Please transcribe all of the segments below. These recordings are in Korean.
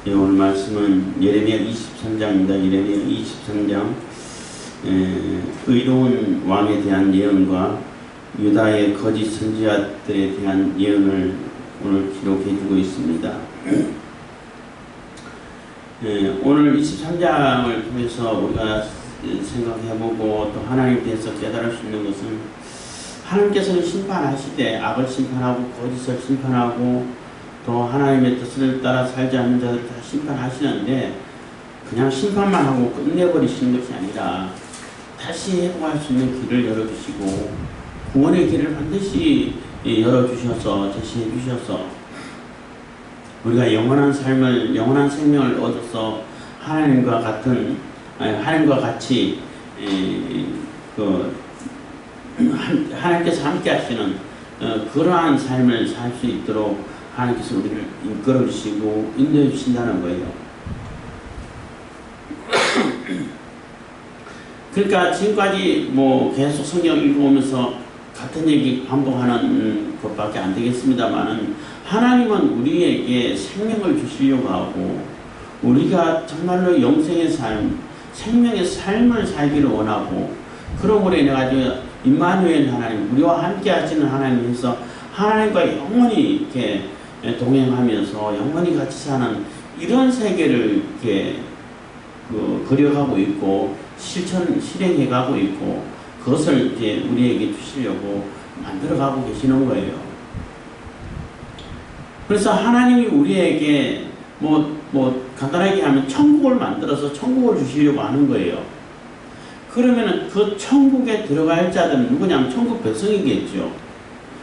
오늘 말씀은 예레미야 23장입니다. 예레미야 23장 의로운 왕에 대한 예언과 유다의 거짓 선지자들에 대한 예언을 오늘 기록해 주고 있습니다. 오늘 23장을 통해서 우리가 생각해보고 또 하나님에 대해서 깨달을 수 있는 것은 하나님께서는 심판하시되 악을 심판하고 거짓을 심판하고 또 하나님의 뜻을 따라 살지 않는 자들 다 심판하시는데 그냥 심판만 하고 끝내버리시는 것이 아니라 다시 회복할 수 있는 길을 열어주시고 구원의 길을 반드시 열어주셔서 제시해 주셔서 우리가 영원한 삶을 영원한 생명을 얻어서 하나님과 같이 하나님께서 함께 하시는 그러한 삶을 살 수 있도록 하나님께서 우리를 이끌어 주시고 인도해 주신다는 거예요. 그러니까 지금까지 계속 성경 읽어오면서 같은 얘기 반복하는 것밖에 안 되겠습니다만은 하나님은 우리에게 생명을 주시려고 하고 우리가 정말로 영생의 삶, 생명의 삶을 살기를 원하고 그러므로 인해 가지고 임마누엘 하나님, 우리와 함께 하시는 하나님께서 하나님과 영원히 이렇게 동행하면서 영원히 같이 사는 이런 세계를 이렇게 그려가고 있고 실행해가고 있고 그것을 이제 우리에게 주시려고 만들어가고 계시는 거예요. 그래서 하나님이 우리에게 간단하게 하면 천국을 만들어서 천국을 주시려고 하는 거예요. 그러면은 그 천국에 들어갈 자들은 누구냐면 천국 백성이겠죠.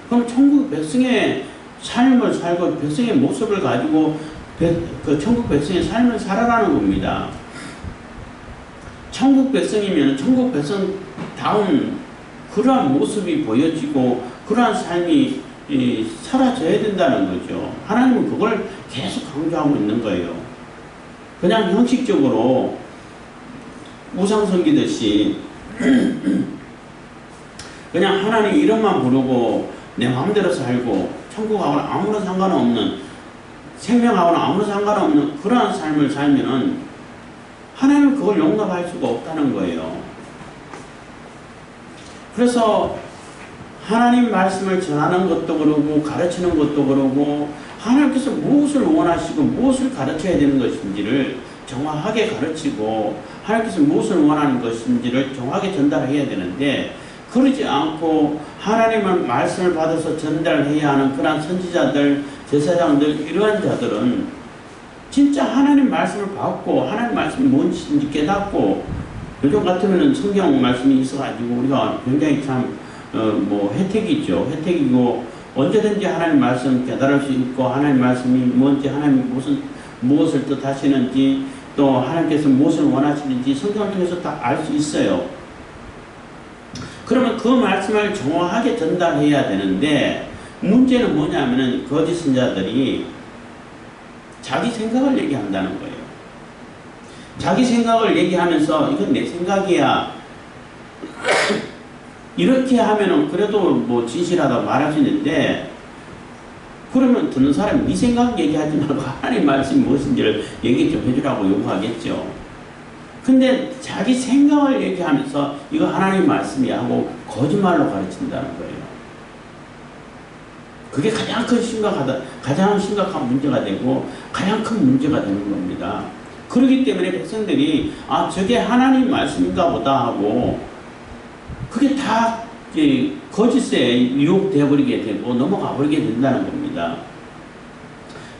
그럼 천국 백성의 삶을 살고 백성의 모습을 가지고 그 천국 백성의 삶을 살아가는 겁니다. 천국 백성이면 천국 백성다운 그러한 모습이 보여지고 그러한 삶이 사라져야 된다는 거죠. 하나님은 그걸 계속 강조하고 있는 거예요. 그냥 형식적으로 우상 섬기듯이 그냥 하나님 이름만 부르고 내 마음대로 살고 천국하고는 아무런 상관없는 생명하고는 아무런 상관없는 그러한 삶을 살면은 하나님은 그걸 용납할 수가 없다는 거예요. 그래서 하나님 말씀을 전하는 것도 그러고 가르치는 것도 그러고 하나님께서 무엇을 원하시고 무엇을 가르쳐야 되는 것인지를 정확하게 가르치고 하나님께서 무엇을 원하는 것인지를 정확하게 전달해야 되는데 그러지 않고 하나님의 말씀을 받아서 전달해야 하는 그러한 선지자들, 제사장들 이러한 자들은 진짜 하나님 말씀을 받고 하나님 말씀이 뭔지 깨닫고 요즘 같으면 성경 말씀이 있어가지고 우리가 굉장히 참 혜택이죠. 혜택이고 언제든지 하나님 말씀 깨달을 수 있고 하나님 말씀이 뭔지 하나님 무엇을 뜻하시는지 또 하나님께서 무엇을 원하시는지 성경을 통해서 다 알 수 있어요. 그러면 그 말씀을 정확하게 전달해야 되는데 문제는 뭐냐면은 거짓 선자들이 자기 생각을 얘기한다는 거예요. 자기 생각을 얘기하면서 이건 내 생각이야. 이렇게 하면은 그래도 진실하다고 말할 수 있는데 그러면 듣는 사람이 네 생각 얘기하지 말고 하나님 말씀이 무엇인지를 얘기 좀 해주라고 요구하겠죠. 근데 자기 생각을 얘기하면서 이거 하나님 말씀이야 하고 거짓말로 가르친다는 거예요. 그게 가장 심각한 문제가 되고 가장 큰 문제가 되는 겁니다. 그렇기 때문에 백성들이 저게 하나님 말씀인가 보다 하고 그게 다 거짓에 유혹되어 버리게 되고 넘어가 버리게 된다는 겁니다.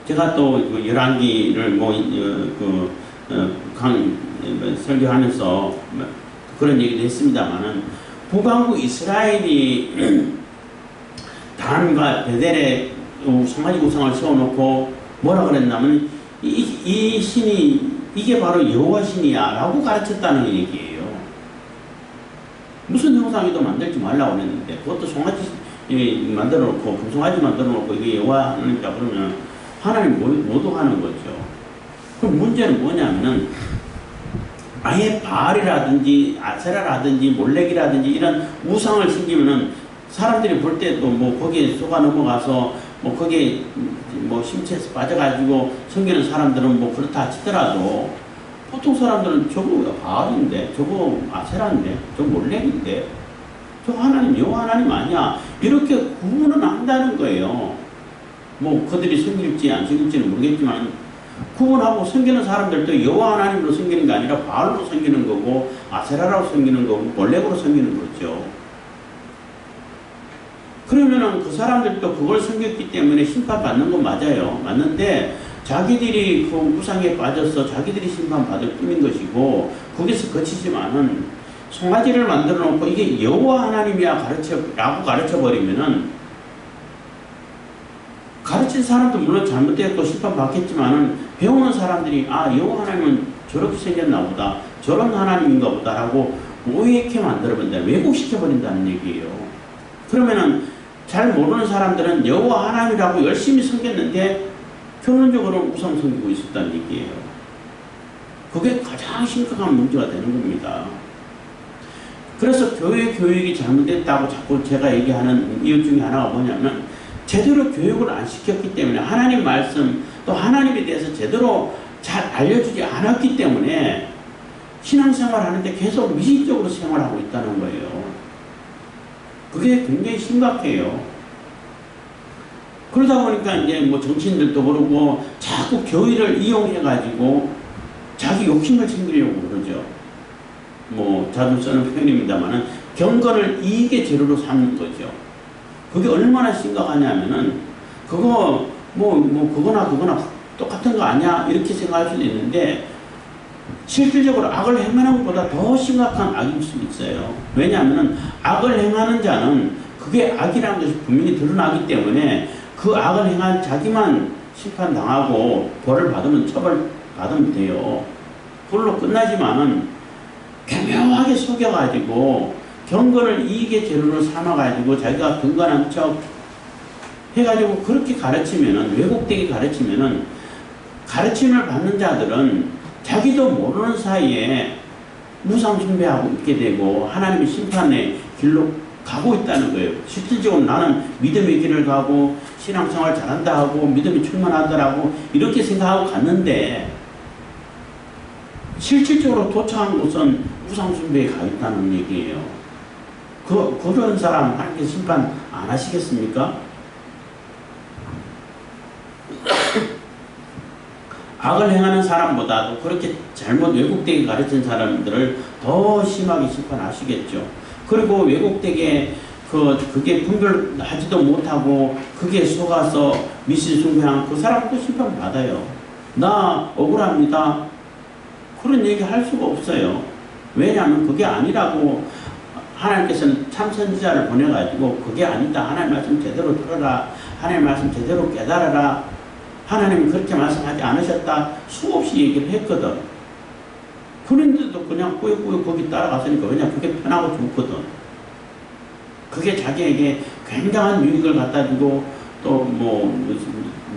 제가 또 열왕기를 설교하면서 그런 얘기도 했습니다만은 북왕국 이스라엘이 단과 베델에 송아지 우상을 세워놓고 뭐라 그랬냐면 이 신이 이게 바로 여호와 신이야 라고 가르쳤다는 얘기예요. 무슨 형상이도 만들지 말라고 그랬는데 그것도 송아지 만들어 놓고 금송아지 만들어 놓고 이게 여호와 하나님이다 그러면 하나님 모독하는 거죠. 그럼 문제는 뭐냐면은 아예 바알이라든지 아세라라든지 몰렉이라든지 이런 우상을 섬기면은 사람들이 볼 때도 거기에 속아 넘어가서 뭐 거기에 뭐 심취해서 빠져가지고 섬기는 사람들은 뭐 그렇다 치더라도 보통 사람들은 저거 바알인데, 저거 아세라인데, 저거 몰렉인데, 저거 하나님, 여호와 하나님 아니야. 이렇게 구분은 한다는 거예요. 뭐 그들이 섬길지 안 섬길지는 모르겠지만 구분하고 섬기는 사람들도 여호와 하나님으로 섬기는 게 아니라 바알로 섬기는 거고 아세라라고 섬기는 거고 몰렉으로 섬기는 거죠. 그러면은 그 사람들도 그걸 섬겼기 때문에 심판받는 건 맞아요. 맞는데 자기들이 그 우상에 빠져서 자기들이 심판받을 뿐인 것이고 거기서 그치지만은 송아지를 만들어 놓고 이게 여호와 하나님이야 라고 가르쳐버리면은 가르친 사람도 물론 잘못되었고 심판받겠지만은 배우는 사람들이 아 여호와 하나님은 저렇게 생겼나 보다 저런 하나님인가 보다 라고 오해케 만들어버린다. 왜곡시켜버린다는 얘기예요. 그러면은 잘 모르는 사람들은 여호와 하나님이라고 열심히 섬겼는데 결론적으로 우상 섬기고 있었다는 얘기예요. 그게 가장 심각한 문제가 되는 겁니다. 그래서 교회 교육이 잘못됐다고 자꾸 제가 얘기하는 이유 중에 하나가 뭐냐면 제대로 교육을 안 시켰기 때문에 하나님 말씀 또 하나님에 대해서 제대로 잘 알려주지 않았기 때문에 신앙생활 하는데 계속 미신적으로 생활하고 있다는 거예요. 그게 굉장히 심각해요. 그러다 보니까 이제 뭐 정치인들도 그러고 자꾸 교회를 이용해가지고 자기 욕심을 챙기려고 그러죠. 뭐 자주 쓰는 표현입니다만은 경건을 이익의 재료로 삼는 거죠. 그게 얼마나 심각하냐면은 그거 그거나 똑같은 거 아니야 이렇게 생각할 수도 있는데 실질적으로 악을 행하는 것보다 더 심각한 악일 수 있어요. 왜냐하면 악을 행하는 자는 그게 악이라는 것이 분명히 드러나기 때문에 그 악을 행한 자기만 심판당하고 벌을 받으면 처벌받으면 돼요. 그걸로 끝나지만은 교묘하게 속여가지고 경건을 이익의 재료로 삼아가지고 자기가 경건한 척 해가지고 그렇게 가르치면은 왜곡되게 가르치면은 가르침을 받는 자들은 자기도 모르는 사이에 우상 숭배하고 있게 되고 하나님의 심판의 길로 가고 있다는 거예요. 실질적으로 나는 믿음의 길을 가고 신앙생활 잘한다 하고 믿음이 충만하더라고 이렇게 생각하고 갔는데 실질적으로 도착한 곳은 우상 숭배에 가 있다는 얘기예요. 그런 사람 하나님께 심판 안 하시겠습니까? 악을 행하는 사람보다도 그렇게 잘못 왜곡되게 가르친 사람들을 더 심하게 심판하시겠죠. 그리고 왜곡되게 그게 분별하지도 못하고 그게 속아서 미신숭배한 그 사람도 심판받아요. 나 억울합니다. 그런 얘기 할 수가 없어요. 왜냐하면 그게 아니라고 하나님께서는 참선지자를 보내가지고 그게 아니다. 하나님 말씀 제대로 들어라. 하나님 말씀 제대로 깨달아라. 하나님은 그렇게 말씀하지 않으셨다. 수없이 얘기를 했거든. 그런데도 그냥 꾸역꾸역 거기 따라갔으니까 왜냐 그게 편하고 좋거든. 그게 자기에게 굉장한 유익을 갖다 주고 또 뭐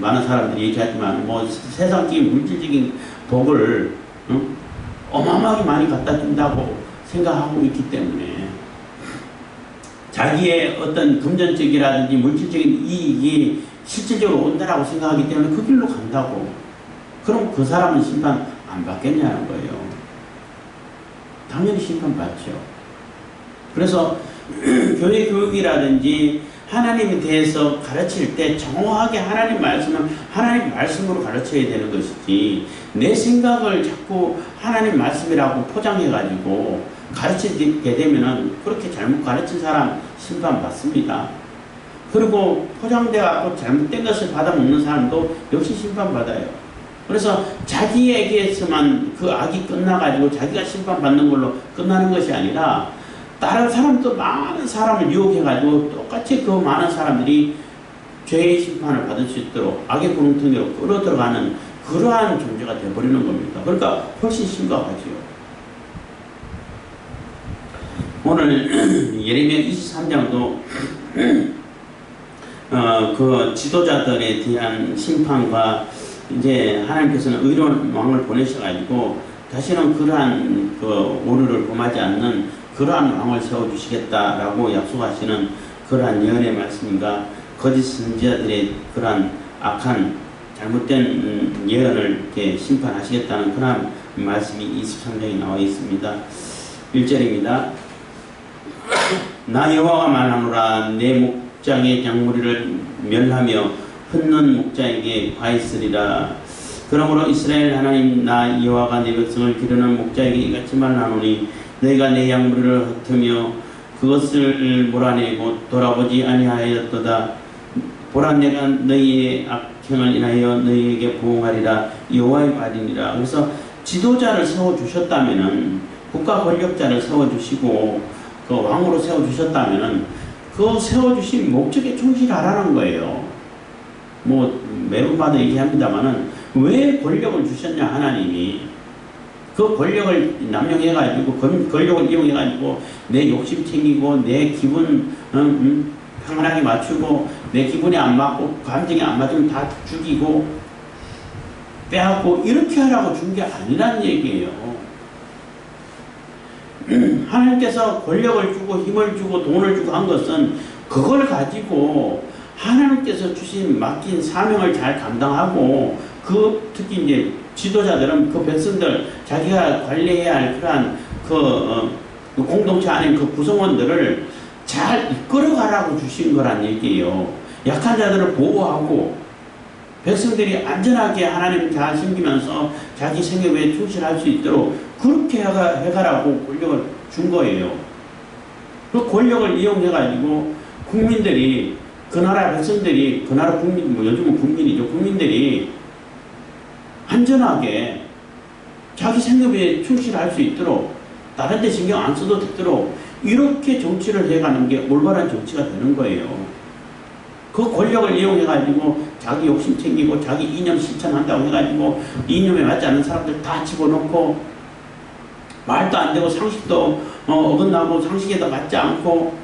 많은 사람들이 얘기하지만 뭐 세상적인 물질적인 복을 어마어마하게 많이 갖다 준다고 생각하고 있기 때문에 자기의 어떤 금전적이라든지 물질적인 이익이 실질적으로 온다라고 생각하기 때문에 그 길로 간다고. 그럼 그 사람은 심판 안 받겠냐는 거예요. 당연히 심판받죠. 그래서 교회 교육이라든지 하나님에 대해서 가르칠 때 정확하게 하나님 말씀은 하나님 말씀으로 가르쳐야 되는 것이지 내 생각을 자꾸 하나님 말씀이라고 포장해가지고 가르치게 되면은 그렇게 잘못 가르친 사람 심판받습니다. 그리고 포장되어서 잘못된 것을 받아먹는 사람도 역시 심판받아요. 그래서 자기에게서만 그 악이 끝나가지고 자기가 심판받는 걸로 끝나는 것이 아니라 다른 사람도 많은 사람을 유혹해가지고 똑같이 그 많은 사람들이 죄의 심판을 받을 수 있도록 악의 구렁텅이로 끌어들어가는 그러한 존재가 되어버리는 겁니다. 그러니까 훨씬 심각하지요. 오늘 예레미야 23장도 그 지도자들에 대한 심판과 이제 하나님께서는 의로운 왕을 보내셔가지고 다시는 그러한 그 오류를 범하지 않는 그러한 왕을 세워주시겠다라고 약속하시는 그러한 예언의 말씀인가 거짓 선지자들의 그러한 악한 잘못된 예언을 이렇게 심판하시겠다는 그런 말씀이 23장에 나와 있습니다. 1절입니다. 나 여호와가 말하노라. 내 목장의 작물이를 멸하며 흩는 목자에게 과했으리라. 그러므로 이스라엘 하나님 나 여호와가 내 백성을 기르는 목자에게 이같이 말하노니 너희가 내 양무리를 흩으며 그것을 몰아내고 돌아보지 아니하였도다. 보라 내가 너희의 악행을 인하여 너희에게 보응하리라. 여호와의 말이니라. 그래서 지도자를 세워주셨다면은 국가 권력자를 세워주시고 그 왕으로 세워주셨다면은 그 세워주신 목적에 충실하라는 거예요. 뭐 매번마다 얘기합니다만은 왜 권력을 주셨냐 하나님이 그 권력을 남용해가지고 권력을 이용해가지고 내 욕심 챙기고 내 기분 평안하게 맞추고 내 기분에 안 맞고 감정에 안 맞으면 다 죽이고 빼앗고 이렇게 하라고 준 게 아니란 얘기예요. 하나님께서 권력을 주고 힘을 주고 돈을 주고 한 것은 그걸 가지고 하나님께서 주신 맡긴 사명을 잘 감당하고 그 특히 이제 지도자들은 그 백성들 자기가 관리해야 할 그러한 그 공동체 안에 그 구성원들을 잘 이끌어가라고 주신 거란 얘기예요. 약한 자들을 보호하고 백성들이 안전하게 하나님 잘 섬기면서 자기 생애에 충실할 수 있도록 그렇게 해가라고 권력을 준 거예요. 그 권력을 이용해가지고 국민들이 그 나라 백성들이 그 나라 국민 뭐 요즘은 국민이죠. 국민들이 안전하게 자기 생업에 충실할 수 있도록 다른 데 신경 안 써도 되도록 이렇게 정치를 해가는 게 올바른 정치가 되는 거예요. 그 권력을 이용해가지고 자기 욕심 챙기고 자기 이념 실천한다고 해가지고 이념에 맞지 않는 사람들 다 집어넣고 말도 안 되고 상식도 어긋나고 상식에도 맞지 않고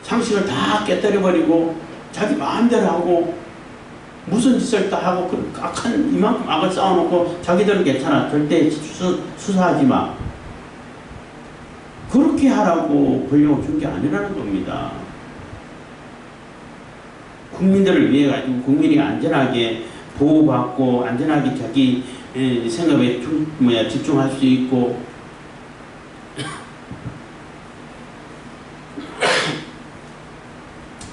상식을 다 깨뜨려버리고 자기 마음대로 하고 무슨 짓을 다 하고 그 악한 이만큼 악을 쌓아놓고 자기들은 괜찮아 절대 수사하지 마 그렇게 하라고 권력을 준 게 아니라는 겁니다. 국민들을 위해 가지고 국민이 안전하게 보호받고 안전하게 자기 생업에 집중할 수 있고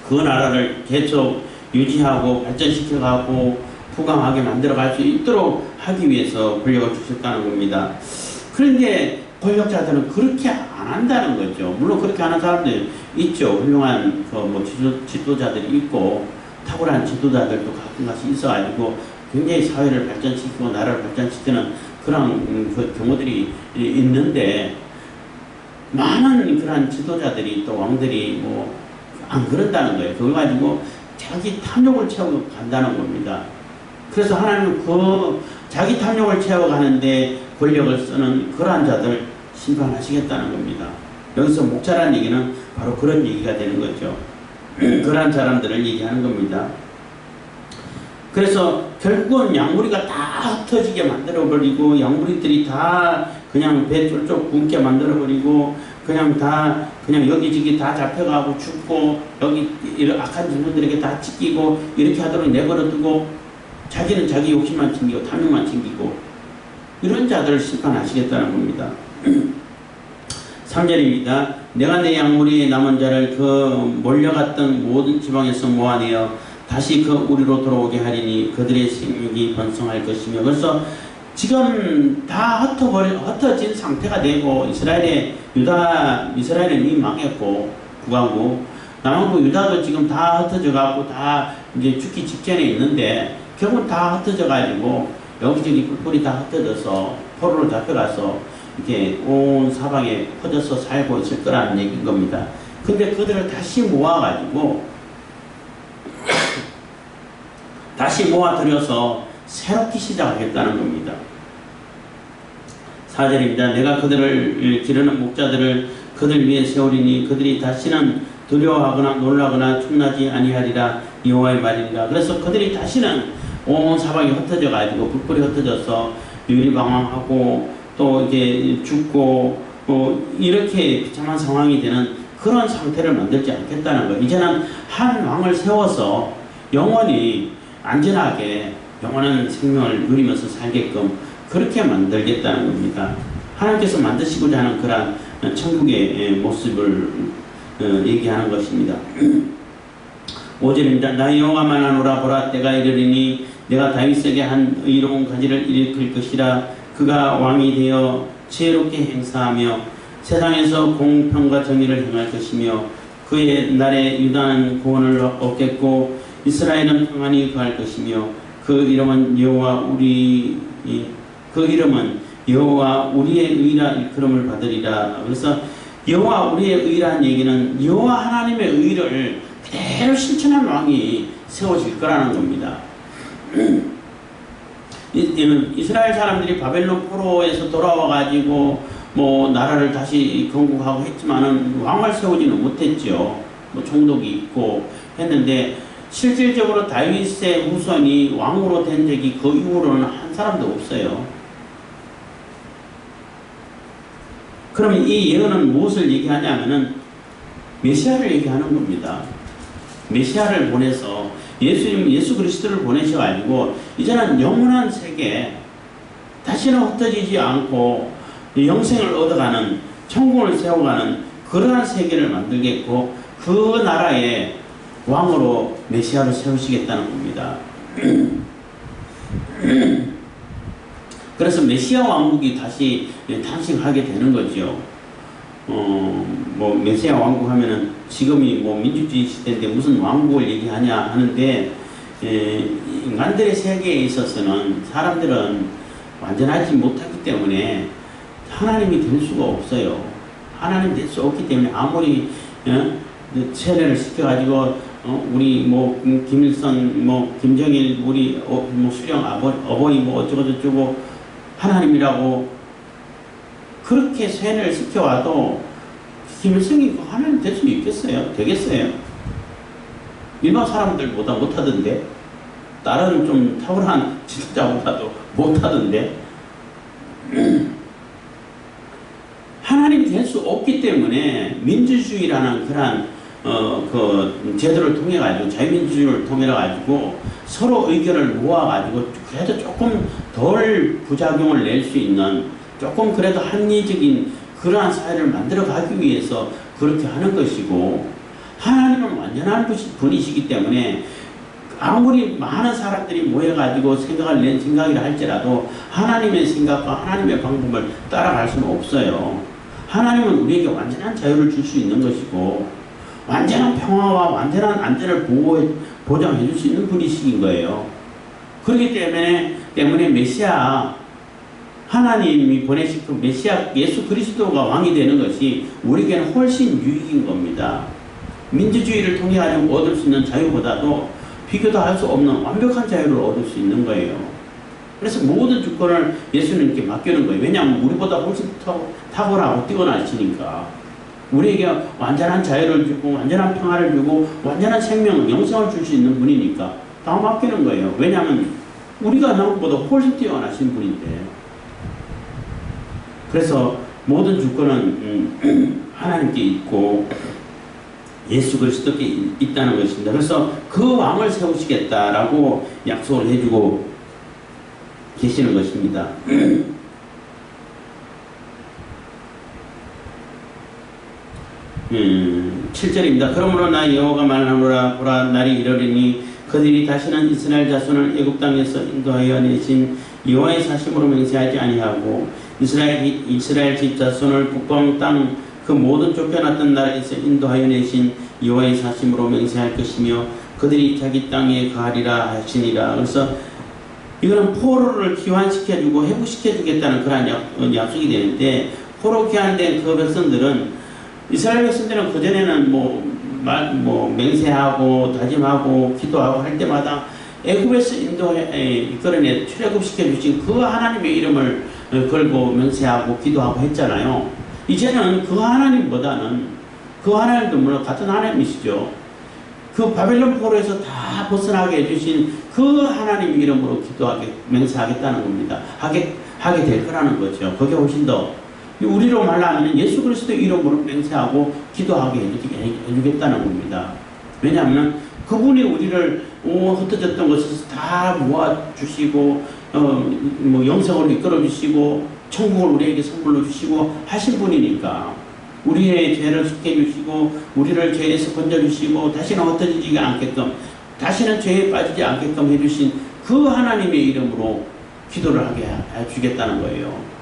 그 나라를 계속 유지하고 발전시켜가고 부강하게 만들어갈 수 있도록 하기 위해서 권력을 주셨다는 겁니다. 그런데 권력자들은 그렇게 안 한다는 거죠. 물론 그렇게 하는 사람들 있죠. 훌륭한 지도자들이 있고 탁월한 지도자들도 가끔가씩 있어가지고 굉장히 사회를 발전시키고 나라를 발전시키는 그런 경우들이 있는데 많은 그런 지도자들이 또 왕들이 뭐 안 그런다는 거예요. 그걸 가지고 자기 탐욕을 채우고 간다는 겁니다. 그래서 하나님은 그 자기 탐욕을 채워가는데 권력을 쓰는 그러한 자들 심판하시겠다는 겁니다. 여기서 목자라는 얘기는 바로 그런 얘기가 되는 거죠. 그러한 사람들을 얘기하는 겁니다. 그래서 결국은 양무리가 다 흩어지게 만들어버리고 양무리들이 다 그냥 배 쫄쫄 굶게 만들어버리고 그냥 다 그냥 여기저기 다 잡혀가고 죽고 여기 이런 악한 친구들에게 다 찢기고 이렇게 하도록 내버려두고 자기는 자기 욕심만 챙기고 탐욕만 챙기고 이런 자들을 심판하시겠다는 겁니다. 3절입니다. 내가 내 양무리에 남은 자를 그 몰려갔던 모든 지방에서 모아내어 다시 그 우리로 돌아오게 하리니 그들의 생육이 번성할 것이며 그래서 지금 다 흩어진 상태가 되고 이스라엘은 이미 망했고 북왕국 남왕국 유다도 지금 다 흩어져 갖고 다 이제 죽기 직전에 있는데 결국 다 흩어져 가지고 여기저기 뿔뿔이 다 흩어져서 포로로 잡혀가서 이렇게 온 사방에 퍼져서 살고 있을 거라는 얘기인 겁니다. 근데 그들을 다시 모아가지고 다시 모아들여서 새롭게 시작하겠다는 겁니다. 4절입니다. 내가 그들을 기르는 목자들을 그들 위에 세우리니 그들이 다시는 두려워하거나 놀라거나 충나지 아니하리라 여호와의 말이니라. 그래서 그들이 다시는 온 사방이 흩어져 가지고 뿔뿔이 흩어져서 유리방황하고 또 이제 죽고 이렇게 비참한 상황이 되는 그런 상태를 만들지 않겠다는 거예요. 이제는 한 왕을 세워서 영원히 안전하게 영원한 생명을 누리면서 살게끔 그렇게 만들겠다는 겁니다. 하나님께서 만드시고자 하는 그런 천국의 모습을 얘기하는 것입니다. 5절입니다. 나 여호와만 하노라. 보라, 때가 이르리니 내가 다윗에게 한 의로운 가지를 일으킬 것이라. 그가 왕이 되어 지혜롭게 행사하며 세상에서 공평과 정의를 행할 것이며 그의 날에 유다는 구원을 얻겠고 이스라엘은 평안히 거할 것이며 그 이름은 여호와 우리의 의라 일컬음을 받으리라. 그래서 여호와 우리의 의라는 얘기는 여호와 하나님의 의를 그대로 실천한 왕이 세워질 거라는 겁니다. 이스라엘 사람들이 바벨론 포로에서 돌아와 가지고 뭐 나라를 다시 건국하고 했지만은 왕을 세우지는 못했죠. 뭐 총독이 있고 했는데 실질적으로 다윗의 후손이 왕으로 된 적이 그 이후로는 한 사람도 없어요. 그러면 이 예언은 무엇을 얘기하냐면은 메시아를 얘기하는 겁니다. 메시아를 보내서 예수 그리스도를 보내셔가지고 이제는 영원한 세계, 다시는 흩어지지 않고 영생을 얻어가는, 천국을 세워가는 그러한 세계를 만들겠고 그 나라의 왕으로 메시아를 세우시겠다는 겁니다. 그래서 메시아 왕국이 다시 탄생하게 되는 거죠. 뭐 메시아 왕국 하면은 지금이 뭐 민주주의 시대인데 무슨 왕국을 얘기하냐 하는데, 인간들의 세계에 있어서는 사람들은 완전하지 못하기 때문에 하나님이 될 수가 없어요. 하나님 될 수 없기 때문에 아무리 세례를 시켜가지고 우리 뭐 김일성 뭐 김정일 우리 뭐 수령 어버이 뭐 어쩌고 하나님이라고 그렇게 세뇌를 시켜와도 김일성이 하나님 될 수 있겠어요? 되겠어요? 일반 사람들보다 못하던데, 다른 좀 탁월한 지도자보다도 못하던데, 하나님이 될 수 없기 때문에 민주주의라는 그런 그 제도를 통해 가지고, 자유민주주의를 통해 가지고 서로 의견을 모아 가지고 그래도 조금 덜 부작용을 낼 수 있는, 조금 그래도 합리적인 그러한 사회를 만들어 가기 위해서 그렇게 하는 것이고, 하나님은 완전한 분이시기 때문에 아무리 많은 사람들이 모여가지고 생각이라 할지라도 하나님의 생각과 하나님의 방법을 따라갈 수는 없어요. 하나님은 우리에게 완전한 자유를 줄 수 있는 것이고 완전한 평화와 완전한 안전을 보장해 줄 수 있는 분이신 거예요. 그렇기 때문에 메시아, 하나님이 보내신 그 메시아 예수 그리스도가 왕이 되는 것이 우리에게는 훨씬 유익인 겁니다. 민주주의를 통해 가지고 얻을 수 있는 자유보다도 비교도 할 수 없는 완벽한 자유를 얻을 수 있는 거예요. 그래서 모든 주권을 예수님께 맡기는 거예요. 왜냐하면 우리보다 훨씬 탁월하고 뛰어나시니까. 우리에게 완전한 자유를 주고 완전한 평화를 주고 완전한 생명, 영생을 줄 수 있는 분이니까 다 맡기는 거예요. 왜냐하면 우리가 남보다 훨씬 뛰어나신 분인데. 그래서 모든 주권은 하나님께 있고 예수 그리스도께 있다는 것입니다. 그래서 그 왕을 세우시겠다라고 약속을 해주고 계시는 것입니다. 7절입니다. 그러므로 나 여호와가 말하노라. 보라, 날이 이르리니 그들이 다시는 이스라엘 자손을 애굽 땅에서 인도하여 내신 여호와의 사심으로 맹세하지 아니하고 이스라엘 집 자손을 북방 땅 그 모든 쫓겨났던 나라에서 인도하여 내신 여호와의 사심으로 맹세할 것이며 그들이 자기 땅에 거하리라 하시니라. 그래서 이거는 포로를 귀환시켜주고 회복시켜주겠다는 그런 약속이 되는데, 포로 귀환된 그 백성들은, 이스라엘 백성들은 그전에는 뭐 맹세하고 다짐하고 기도하고 할 때마다 애굽에서 이끌어내 출애굽시켜 주신 그 하나님의 이름을 걸고 맹세하고 기도하고 했잖아요. 이제는 그 하나님보다는, 그 하나님도 물론 같은 하나님이시죠. 그 바벨론 포로에서 다 벗어나게 해주신 그 하나님 이름으로 기도하게 맹세하겠다는 겁니다. 하게 될 거라는 거죠. 그게 훨씬 더 우리로 말하면 예수 그리스도 이름으로 맹세하고 기도하게 해주겠다는 겁니다. 왜냐하면 그분이 우리를 흩어졌던 것을 다 모아주시고 뭐 영생으로 이끌어주시고 천국을 우리에게 선물로 주시고 하신 분이니까 우리의 죄를 속해주시고 우리를 죄에서 건져주시고 다시는 흩어지지 않게끔 다시는 죄에 빠지지 않게끔 해주신 그 하나님의 이름으로 기도를 하게 해주겠다는 거예요.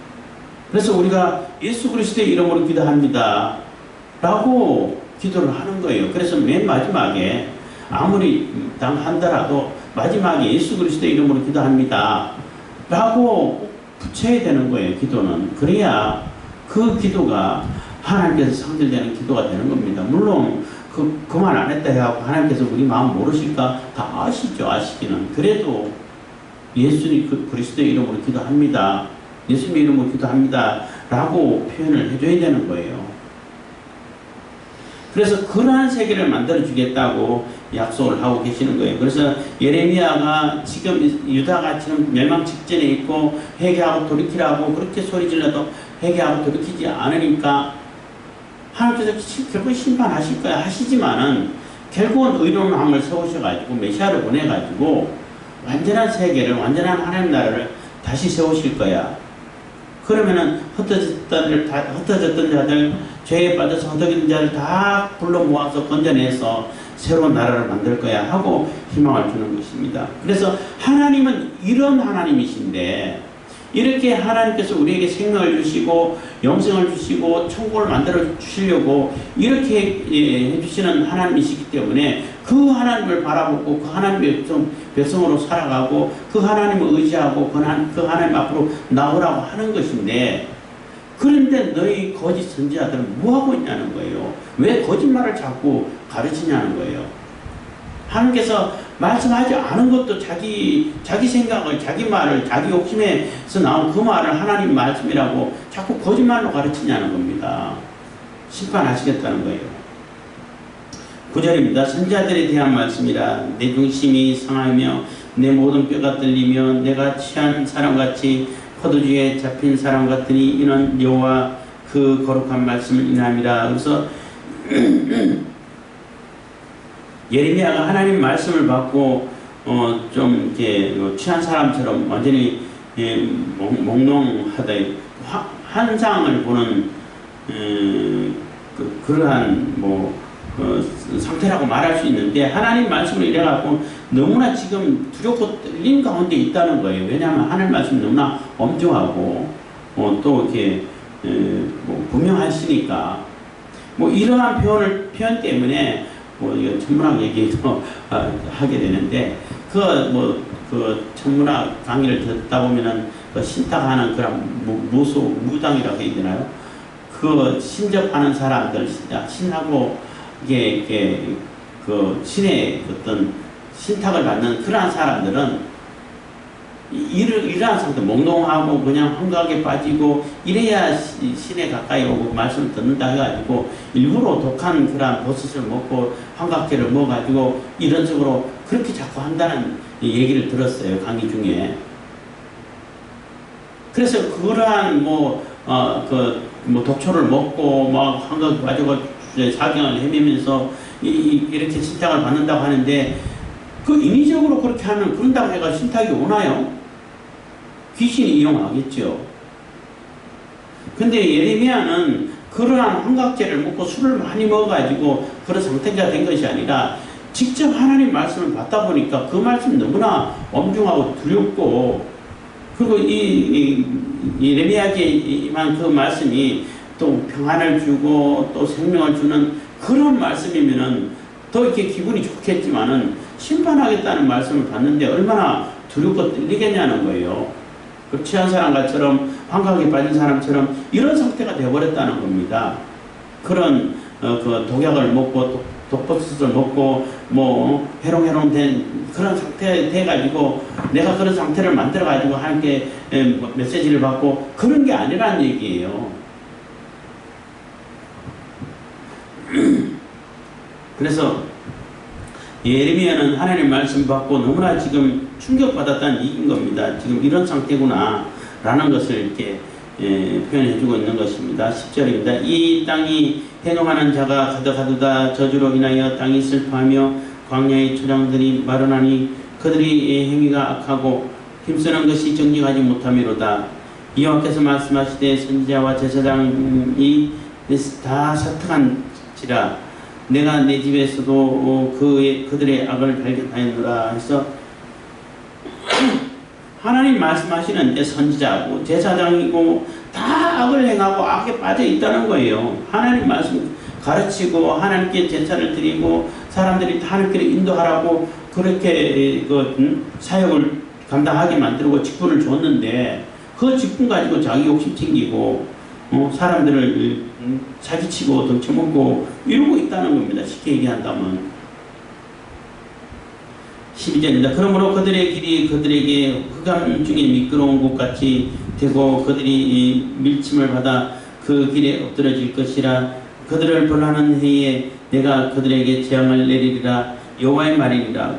그래서 우리가 예수 그리스도의 이름으로 기도합니다 라고 기도를 하는 거예요. 그래서 맨 마지막에 아무리 당한다라도 마지막에 예수 그리스도의 이름으로 기도합니다 라고 붙여야 되는 거예요. 기도는. 그래야 그 기도가 하나님께서 상달되는 기도가 되는 겁니다. 물론 그 말 안 했다 해갖고 하나님께서 우리 마음 모르실까? 다 아시죠. 아시기는. 그래도 예수님 그리스도의 이름으로 기도합니다. 예수님의 이름으로 기도합니다 라고 표현을 해줘야 되는 거예요. 그래서 그러한 세계를 만들어 주겠다고 약속을 하고 계시는 거예요. 그래서 예레미야가 지금 유다가 지금 멸망 직전에 있고 회개하고 돌이키라고 그렇게 소리 질러도 회개하고 돌이키지 않으니까 하나님께서 결국 심판하실 거야 하시지만은 결국은 의로운 왕을 세우셔가지고 메시아를 보내가지고 완전한 세계를 완전한 하나님 나라를 다시 세우실 거야. 그러면은 흩어졌던 자들, 죄에 빠져서 흩어진 자들 다 불러 모아서 건져내서 새로운 나라를 만들 거야 하고 희망을 주는 것입니다. 그래서 하나님은 이런 하나님이신데 이렇게 하나님께서 우리에게 생명을 주시고 영생을 주시고 천국을 만들어 주시려고 이렇게 해주시는 하나님이시기 때문에 그 하나님을 바라보고 그 하나님의 백성으로 살아가고 그 하나님을 의지하고 그 하나님 앞으로 나오라고 하는 것인데 그런데 너희 거짓 선지자들은 뭐하고 있냐는 거예요. 왜 거짓말을 자꾸 가르치냐는 거예요. 하나님께서 말씀하지 않은 것도 자기 생각을, 자기 말을, 자기 욕심에서 나온 그 말을 하나님 말씀이라고 자꾸 거짓말로 가르치냐는 겁니다. 심판하시겠다는 거예요. 9절입니다. 선지자들에 대한 말씀이라 내 중심이 상하며 내 모든 뼈가 떨리며 내가 취한 사람같이 포도주에 잡힌 사람 같으니 이는 여호와 그 거룩한 말씀을 인함이라. 그래서 예레미야가 하나님 말씀을 받고 좀 이렇게 취한 사람처럼 완전히 몽롱하다 환상을 보는 그러한 상태라고 말할 수 있는데 하나님 말씀을 이래갖고 너무나 지금 두렵고 떨림 가운데 있다는 거예요. 왜냐하면 하나님 말씀이 너무나 엄중하고 또 이렇게 분명하시니까 이러한 표현 때문에 이거 천문학 얘기도 하게 되는데 그 천문학 강의를 듣다 보면은 그 신탁하는 그런 무당이라고 해야 되나요? 그 신접하는 사람들 신하고 이게 그 신의 어떤 신탁을 받는 그러한 사람들은 이러한 상태 몽롱하고 그냥 환각에 빠지고 이래야 신에 가까이 오고 말씀을 듣는다 해가지고 일부러 독한 그러한 버섯을 먹고 환각제를 먹어가지고 이런 식으로 그렇게 자꾸 한다는 얘기를 들었어요. 강의 중에. 그래서 그러한 독초를 먹고 막 환각에 빠지고 사경을 헤매면서 이렇게 신탁을 받는다고 하는데 그 인위적으로 그렇게 하면 그런다고 해가 신탁이 오나요? 귀신이 이용하겠죠. 근데 예레미야는 그러한 환각제를 먹고 술을 많이 먹어가지고 그런 상태가 된 것이 아니라 직접 하나님 말씀을 받다 보니까 그 말씀이 너무나 엄중하고 두렵고 그리고 이 예레미야에게 임한 그 말씀이 또 평안을 주고 또 생명을 주는 그런 말씀이면은 더 이렇게 기분이 좋겠지만은 심판하겠다는 말씀을 받는데 얼마나 두렵고 떨리겠냐는 거예요. 그 취한 사람처럼 환각에 빠진 사람처럼 이런 상태가 되어버렸다는 겁니다. 그런 그 독약을 먹고 독버섯을 먹고 해롱해롱 된 그런 상태 돼가지고 내가 그런 상태를 만들어가지고 하나님께 메시지를 받고 그런 게 아니라는 얘기예요. 그래서 예레미야는 하나님 말씀 받고 너무나 지금 충격받았다는 얘기인 겁니다. 지금 이런 상태구나 라는 것을 이렇게 표현해주고 있는 것입니다. 10절입니다. 이 땅이 해노하는 자가 가득하도다. 저주로 인하여 땅이 슬퍼하며 광야의 초장들이 마르나니 그들의 행위가 악하고 힘쓰는 것이 정직하지 못함이로다. 여호와께서 말씀하시되 선지자와 제사장이 다 사특한지라 내가 내 집에서도 그들의 악을 발견하였노라. 해서 하나님 말씀하시는 선지자고 제사장이고 다 악을 행하고 악에 빠져 있다는 거예요. 하나님 말씀 가르치고 하나님께 제사를 드리고 사람들이 다 하나님께 인도하라고 그렇게 사역을 감당하게 만들고 직분을 줬는데 그 직분 가지고 자기 욕심 챙기고 사람들을 사기치고 덩쳐먹고 이러고 있다는 겁니다. 쉽게 얘기한다면. 12절입니다. 그러므로 그들의 길이 그들에게 흑암 중에 미끄러운 곳같이 되고 그들이 밀침을 받아 그 길에 엎드러질 것이라. 그들을 벌하는 해에 내가 그들에게 재앙을 내리리라. 여호와의 말이니라.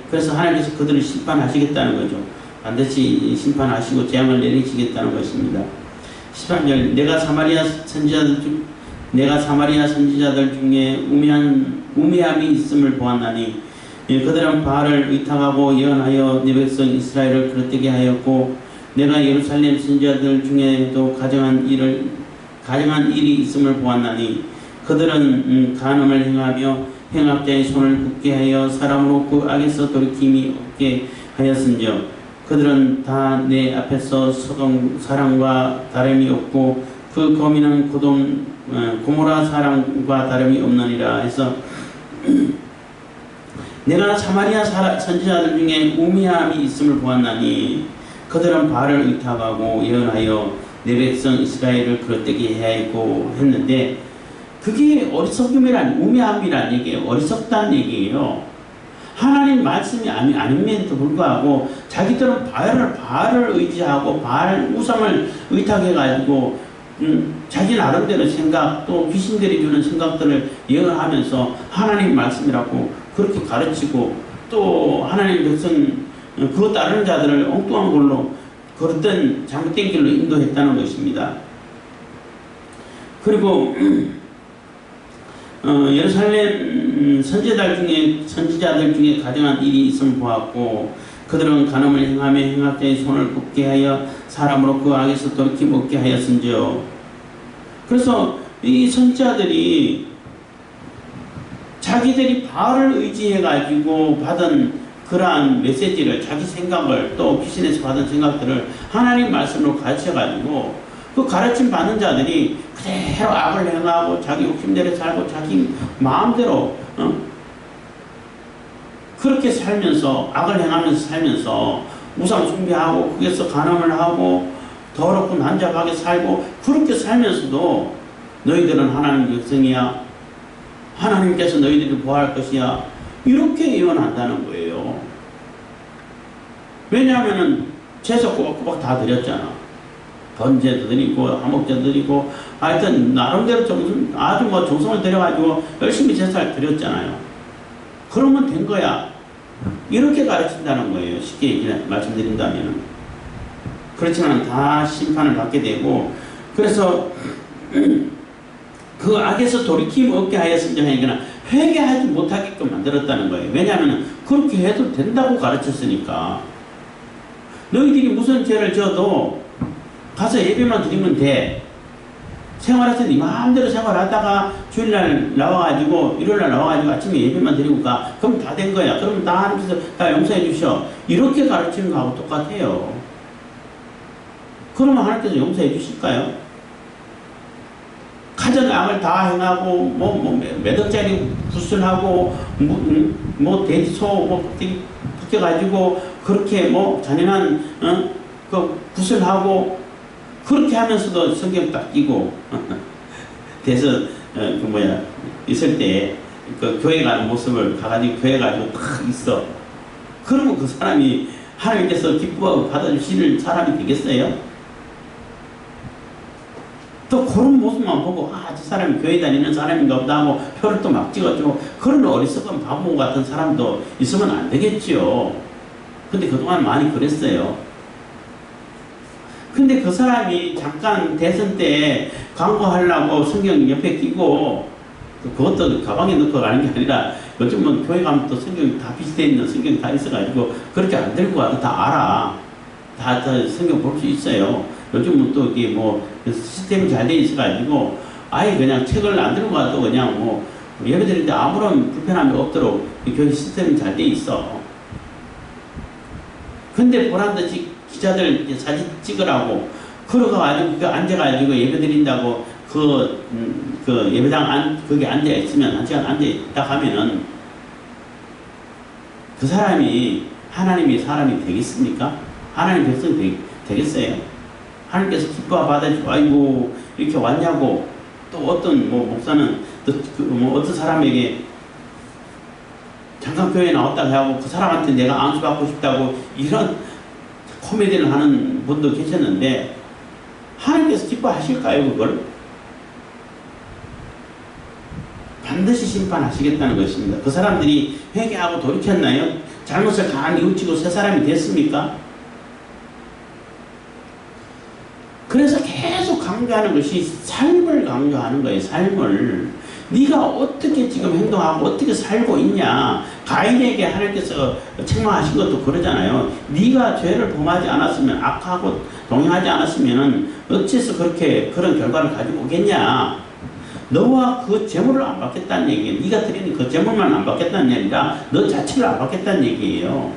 그래서 하나님께서 그들을 심판하시겠다는 거죠. 반드시 심판하시고 재앙을 내리시겠다는 것입니다. 13절 내가 사마리아 선지자들 중에 우매함이 있음을 보았나니 그들은 바알을 의탁하고 예언하여 내 백성 이스라엘을 그릇되게 하였고 내가 예루살렘 선지자들 중에도 가정한 일이 있음을 보았나니 그들은 간음을 행하며 행악자의 손을 굳게 하여 사람으로 그 악에서 돌이킴이 없게 하였은즉 그들은 다 내 앞에서 소돔 사람과 다름이 없고 그 거민은 고모라 사람과 다름이 없느니라. 해서 내가 사마리아 선지자들 중에 우매함이 있음을 보았나니 그들은 바알을 의탁하고 예언하여 내 백성 이스라엘을 그릇되게 해야 했고 했는데 그게 어리석음이란 우매함이란 얘기예요. 어리석다는 얘기예요. 하나님 말씀이 아님에도 불구하고 자기들은 바알을 의지하고 바알 우상을 의탁해가지고 자기 나름대로 생각 또 귀신들이 주는 생각들을 예언하면서 하나님 말씀이라고 그렇게 가르치고 또 하나님 백성 그거 따르는 자들을 엉뚱한 걸로 그릇된 잘못된 길로 인도했다는 것입니다. 그리고 예루살렘 선지자들 중에 가정한 일이 있음을 보았고 그들은 간음을 행하며 행악자의 손을 굽게 하여 사람으로 그 악에서 돌이킴 없게 하였은지요. 그래서 이 선지자들이 자기들이 바알을 의지해가지고 받은 그러한 메시지를 자기 생각을 또 귀신에서 받은 생각들을 하나님 말씀으로 가르쳐가지고 그 가르침 받는 자들이 그대로 악을 행하고 자기 욕심대로 살고 자기 마음대로 그렇게 살면서 악을 행하면서 살면서 우상 숭배하고 거기서 간음을 하고 더럽고 난잡하게 살고 그렇게 살면서도 너희들은 하나님 백성이야. 하나님께서 너희들을 보호할 것이야. 이렇게 예언한다는 거예요. 왜냐하면은 제사 꼬박꼬박 다 드렸잖아. 번제도 드리고 화목제도 드리고 하여튼 나름대로 아주 정성을 들여가지고 열심히 제사를 드렸잖아요. 그러면 된 거야. 이렇게 가르친다는 거예요. 쉽게 말씀드린다면. 그렇지만 다 심판을 받게 되고 그래서 그 악에서 돌이킴 없게 하였으니 하니까 회개하지 못하게끔 만들었다는 거예요. 왜냐하면 그렇게 해도 된다고 가르쳤으니까. 너희들이 무슨 죄를 져도 가서 예배만 드리면 돼. 생활에서 네 마음대로 생활하다가 주일날 나와가지고 일요일날 나와가지고 아침에 예배만 드리고 가. 그럼 다 된 거야. 그러면 다 하나님께서 다 용서해 주셔. 이렇게 가르치는 거하고 똑같아요. 그러면 하나님께서 용서해 주실까요? 가정 악을 다 행하고 몇 억짜리 구슬하고 돼지소 벗겨가지고 그렇게 잔인한 그 구슬하고 그렇게 하면서도 성경 딱 끼고 돼서 있을 때 그 교회 가는 모습을 가가지고 교회 가지고 딱 있어. 그러면 그 사람이 하나님께서 기뻐하고 받아주시는 사람이 되겠어요? 또 그런 모습만 보고 저 사람이 교회 다니는 사람인가 보다 하고 표를 또 막 찍어주고 그런 어리석은 바보 같은 사람도 있으면 안 되겠지요. 근데 그동안 많이 그랬어요. 근데 그 사람이 잠깐 대선 때 광고하려고 성경 옆에 끼고 그것도 가방에 넣고 가는 게 아니라 요즘은 교회 가면 또 성경이 다 비슷해 있는 성경이 다 있어가지고 그렇게 안 들고 가도 다 알아. 다 성경 볼 수 있어요. 요즘은 또 이게 뭐 시스템이 잘 돼 있어가지고 아예 그냥 책을 안 들고 가도 그냥 뭐 예배드릴 때 아무런 불편함이 없도록 교회 시스템이 잘 돼 있어. 근데 보란듯이 기자들 사진 찍으라고 걸어가가지고 그 앉아가지고 예배드린다고 그 예배당 거기 앉아있으면 한 시간 앉아있다 하면은 그 사람이 하나님의 사람이 되겠습니까? 하나님 백성이 되겠어요? 하나님께서 기뻐 받아주고 아이고 이렇게 왔냐고 또 어떤 뭐 목사는 또 뭐 어떤 사람에게 잠깐 교회에 나왔다고 하고 그 사람한테 내가 안수받고 싶다고 이런 코미디를 하는 분도 계셨는데 하나님께서 기뻐하실까요 그걸? 반드시 심판하시겠다는 것입니다. 그 사람들이 회개하고 돌이켰나요? 잘못을 다 뉘우치고 새 사람이 됐습니까? 그래서 계속 강조하는 것이 삶을 강조하는 거예요. 삶을. 네가 어떻게 지금 행동하고 어떻게 살고 있냐. 가인에게 하나님께서 책망하신 것도 그러잖아요. 네가 죄를 범하지 않았으면 악하고 동행하지 않았으면 어째서 그렇게 그런 결과를 가지고 오겠냐. 너와 그 재물을 안 받겠다는 얘기예요. 네가 드리는 그 재물만 안 받겠다는 게 아니라 너 자체를 안 받겠다는 얘기예요.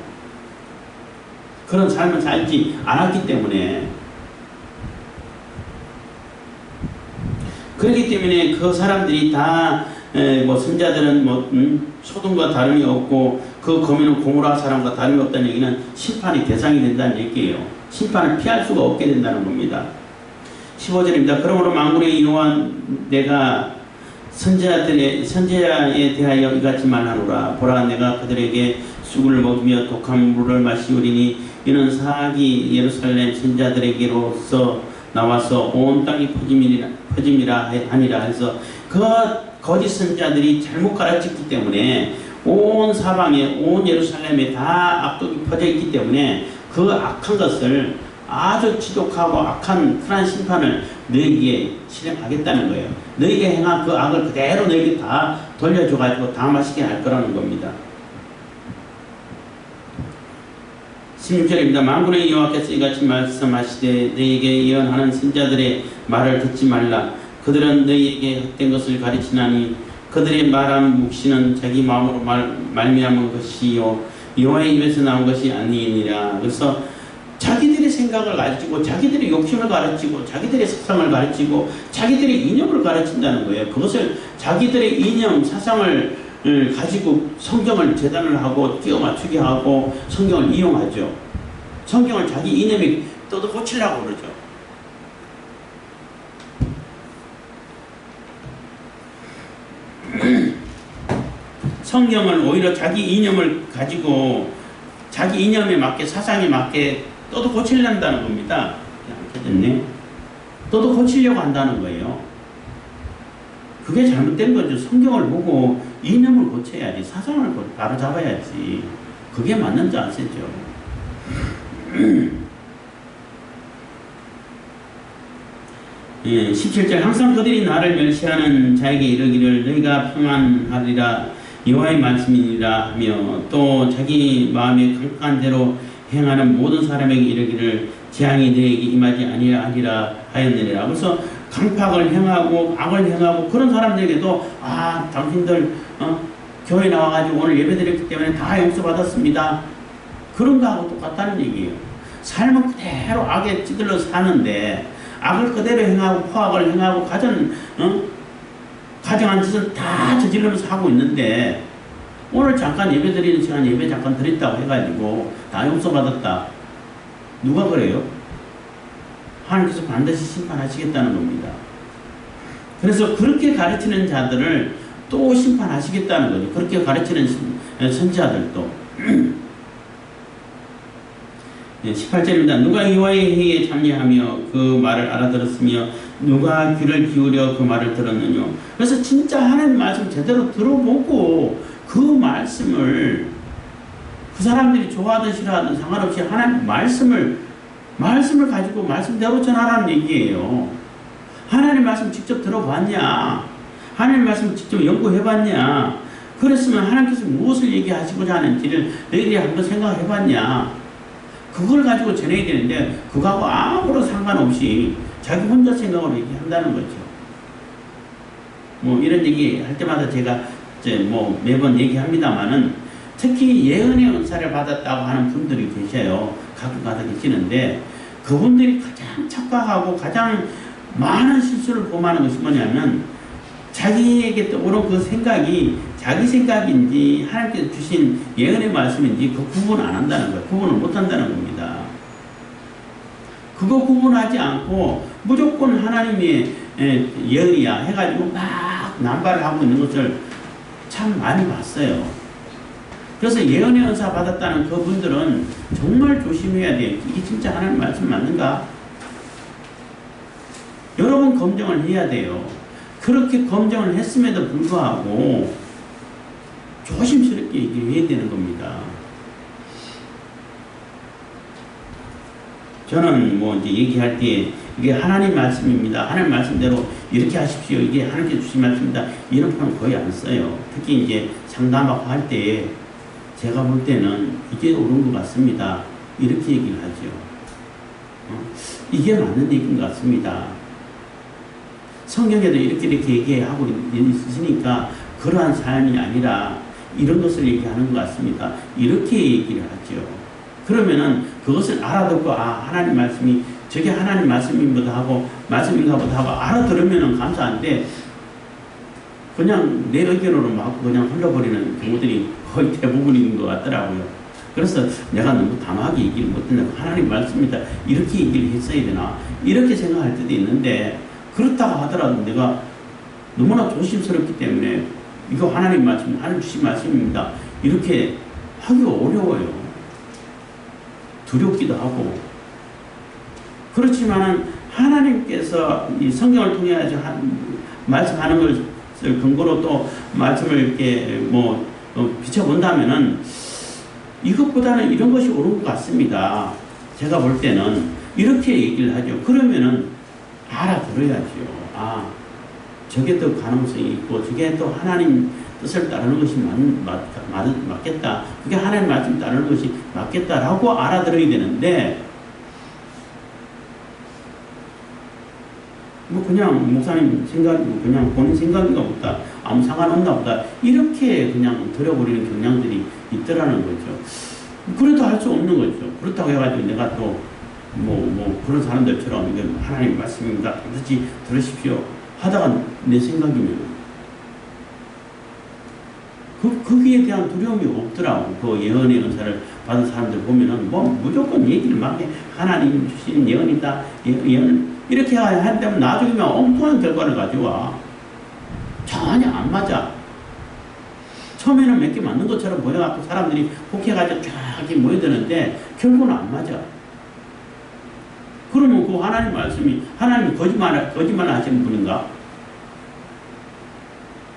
그런 삶을 살지 않았기 때문에. 그렇기 때문에 그 사람들이 다 뭐 선자들은 뭐 소돔과 다름이 없고 그 거민은 고모라 사람과 다름이 없다는 얘기는 심판의 대상이 된다는 얘기예요. 심판을 피할 수가 없게 된다는 겁니다. 15절입니다. 그러므로 만군의 여호와 내가 선지자에 대하여 이같이 말하노라. 보라 내가 그들에게 쑥을 먹이며 독한 물을 마시우리니 이는 사악이 예루살렘 선지자들에게로서 나와서 온 땅이 퍼짐이라 하니라 해서 그 거짓 선지자들이 잘못 가르쳤기 때문에 온 사방에 온 예루살렘에 다 악독이 퍼져 있기 때문에 그 악한 것을 아주 지독하고 악한 흔한 심판을 너희에게 실행하겠다는 거예요. 너희에게 행한 그 악을 그대로 너희에게 다 돌려줘가지고 다 마시게 할 거라는 겁니다. 16절입니다. 만군의 여호와께서 이같이 말씀하시되 너희에게 예언하는 선지자들의 말을 듣지 말라. 그들은 너희에게 헛된 것을 가르치나니 그들의 말한 묵시는 자기 마음으로 말미암은 것이요 여호와의 입에서 나온 것이 아니니라. 그래서 자기들의 생각을 가르치고 자기들의 욕심을 가르치고 자기들의 사상을 가르치고 자기들의 이념을 가르친다는 거예요. 그것을 자기들의 이념 사상을 가지고 성경을 재단을 하고 끼워 맞추게 하고 성경을 이용하죠. 성경을 자기 이념에 떠도 고치려고 그러죠. 성경을 오히려 자기 이념을 가지고 자기 이념에 맞게 사상에 맞게 떠도 고치려한다는 겁니다. 안 떠도 고치려고 한다는 거예요. 그게 잘못된 거죠. 성경을 보고 이념을 고쳐야지. 사상을 바로 잡아야지. 그게 맞는 자세죠. 17절 항상 그들이 나를 멸시하는 자에게 이르기를 너희가 평안하리라 여호와의 말씀이니라 하며 또 자기 마음에 강한 대로 행하는 모든 사람에게 이르기를 재앙이 너희에게 임하지 아니하리라 하였느니라. 그래서 강팍을 행하고 악을 행하고 그런 사람들에게도 당신들 교회 나와가지고 오늘 예배드렸기 때문에 다 용서받았습니다. 그런 거하고 똑같다는 얘기예요. 삶은 그대로 악에 찌들러 사는데 악을 그대로 행하고 포악을 행하고 가정한 짓을 다 저지르면서 하고 있는데 오늘 잠깐 예배 드리는 시간 예배 잠깐 드렸다고 해가지고 다 용서받았다. 누가 그래요? 하나님께서 반드시 심판하시겠다는 겁니다. 그래서 그렇게 가르치는 자들을 또 심판하시겠다는 거죠. 그렇게 가르치는 선지자들도. 18절입니다. 누가 여호와의 회의에 참여하며 그 말을 알아들었으며 누가 귀를 기울여 그 말을 들었느냐. 그래서 진짜 하나님 말씀 제대로 들어보고 그 말씀을 그 사람들이 좋아하든 싫어하든 상관없이 하나님 말씀을 말씀을 가지고 말씀대로 전하라는 얘기예요. 하나님 말씀 직접 들어봤냐? 하나님 말씀 직접 연구해봤냐? 그랬으면 하나님께서 무엇을 얘기하시고자 하는지를 너희들이 한번 생각해봤냐? 그걸 가지고 전해야 되는데 그거하고 아무런 상관없이 자기 혼자 생각으로 얘기한다는 거죠. 뭐 이런 얘기 할 때마다 제가 이제 뭐 매번 얘기합니다만은 특히 예언의 은사를 받았다고 하는 분들이 계셔요. 가끔가다 계시는데 그분들이 가장 착각하고 가장 많은 실수를 범하는 것이 뭐냐면 자기에게 떠오른 그 생각이 자기 생각인지 하나님께서 주신 예언의 말씀인지 그 구분 안 한다는 거예요. 구분을 못 한다는 겁니다. 그거 구분하지 않고 무조건 하나님의 예언이야 해가지고 막 남발을 하고 있는 것을 참 많이 봤어요. 그래서 예언의 은사 받았다는 그분들은 정말 조심해야 돼요. 이게 진짜 하나님 말씀 맞는가? 여러 번 검증을 해야 돼요. 그렇게 검증을 했음에도 불구하고 조심스럽게 얘기를 해야 되는 겁니다. 저는 뭐 이제 얘기할 때 이게 하나님 말씀입니다. 하나님 말씀대로 이렇게 하십시오. 이게 하나님께 주신 말씀입니다. 이런 표현 거의 안 써요. 특히 이제 상담하고 할 때 제가 볼 때는 이게 옳은 것 같습니다. 이렇게 얘기를 하죠. 이게 맞는 얘기인 것 같습니다. 성경에도 이렇게 얘기하고 있으니까 그러한 삶이 아니라 이런 것을 얘기하는 것 같습니다. 이렇게 얘기를 하죠. 그러면은 그것을 알아듣고 하나님 말씀이 저게 하나님 말씀인가 하고 말씀인가 보다 하고 알아들으면은 감사한데 그냥 내 의견으로 막 그냥 흘러버리는 경우들이 거의 대부분인 것 같더라고요. 그래서 내가 너무 담하게 얘기를 못했나 하나님 말씀이다 이렇게 얘기를 했어야 되나 이렇게 생각할 때도 있는데 그렇다고 하더라도 내가 너무나 조심스럽기 때문에 이거 하나님 말씀, 하나님 주신 말씀입니다. 이렇게 하기가 어려워요. 두렵기도 하고. 그렇지만은 하나님께서 이 성경을 통해 말씀하는 것을 근거로 또 말씀을 이렇게 뭐 비춰본다면은 이것보다는 이런 것이 옳은 것 같습니다. 제가 볼 때는 이렇게 얘기를 하죠. 그러면은 알아들어야죠. 저게 또 가능성이 있고 저게 또 하나님 뜻을 따르는 것이 맞겠다. 그게 하나님 말씀 따르는 것이 맞겠다라고 알아들어야 되는데 뭐 그냥 목사님 생각이고 그냥 본인 생각인가 보다 아무 상관없나 보다 이렇게 그냥 들어버리는 경향들이 있더라는 거죠. 그래도 할 수 없는 거죠. 그렇다고 해가지고 내가 또 뭐 그런 사람들처럼 이건 하나님 말씀입니다. 반드시 들으십시오. 하다가 내 생각이면 거기에 대한 두려움이 없더라고. 그 예언의 은사를 받은 사람들 보면은 뭐 무조건 얘기를 막 해. 하나님 주신 예언이다. 예언 이렇게 한다면 나중에 엉뚱한 결과를 가져와. 전혀 안 맞아. 처음에는 몇 개 맞는 것처럼 보여갖고 사람들이 혹해가지고 쫙 모여드는데 결국은 안 맞아. 그러면 그 하나님 말씀이 하나님이 거짓말 하시는 분인가?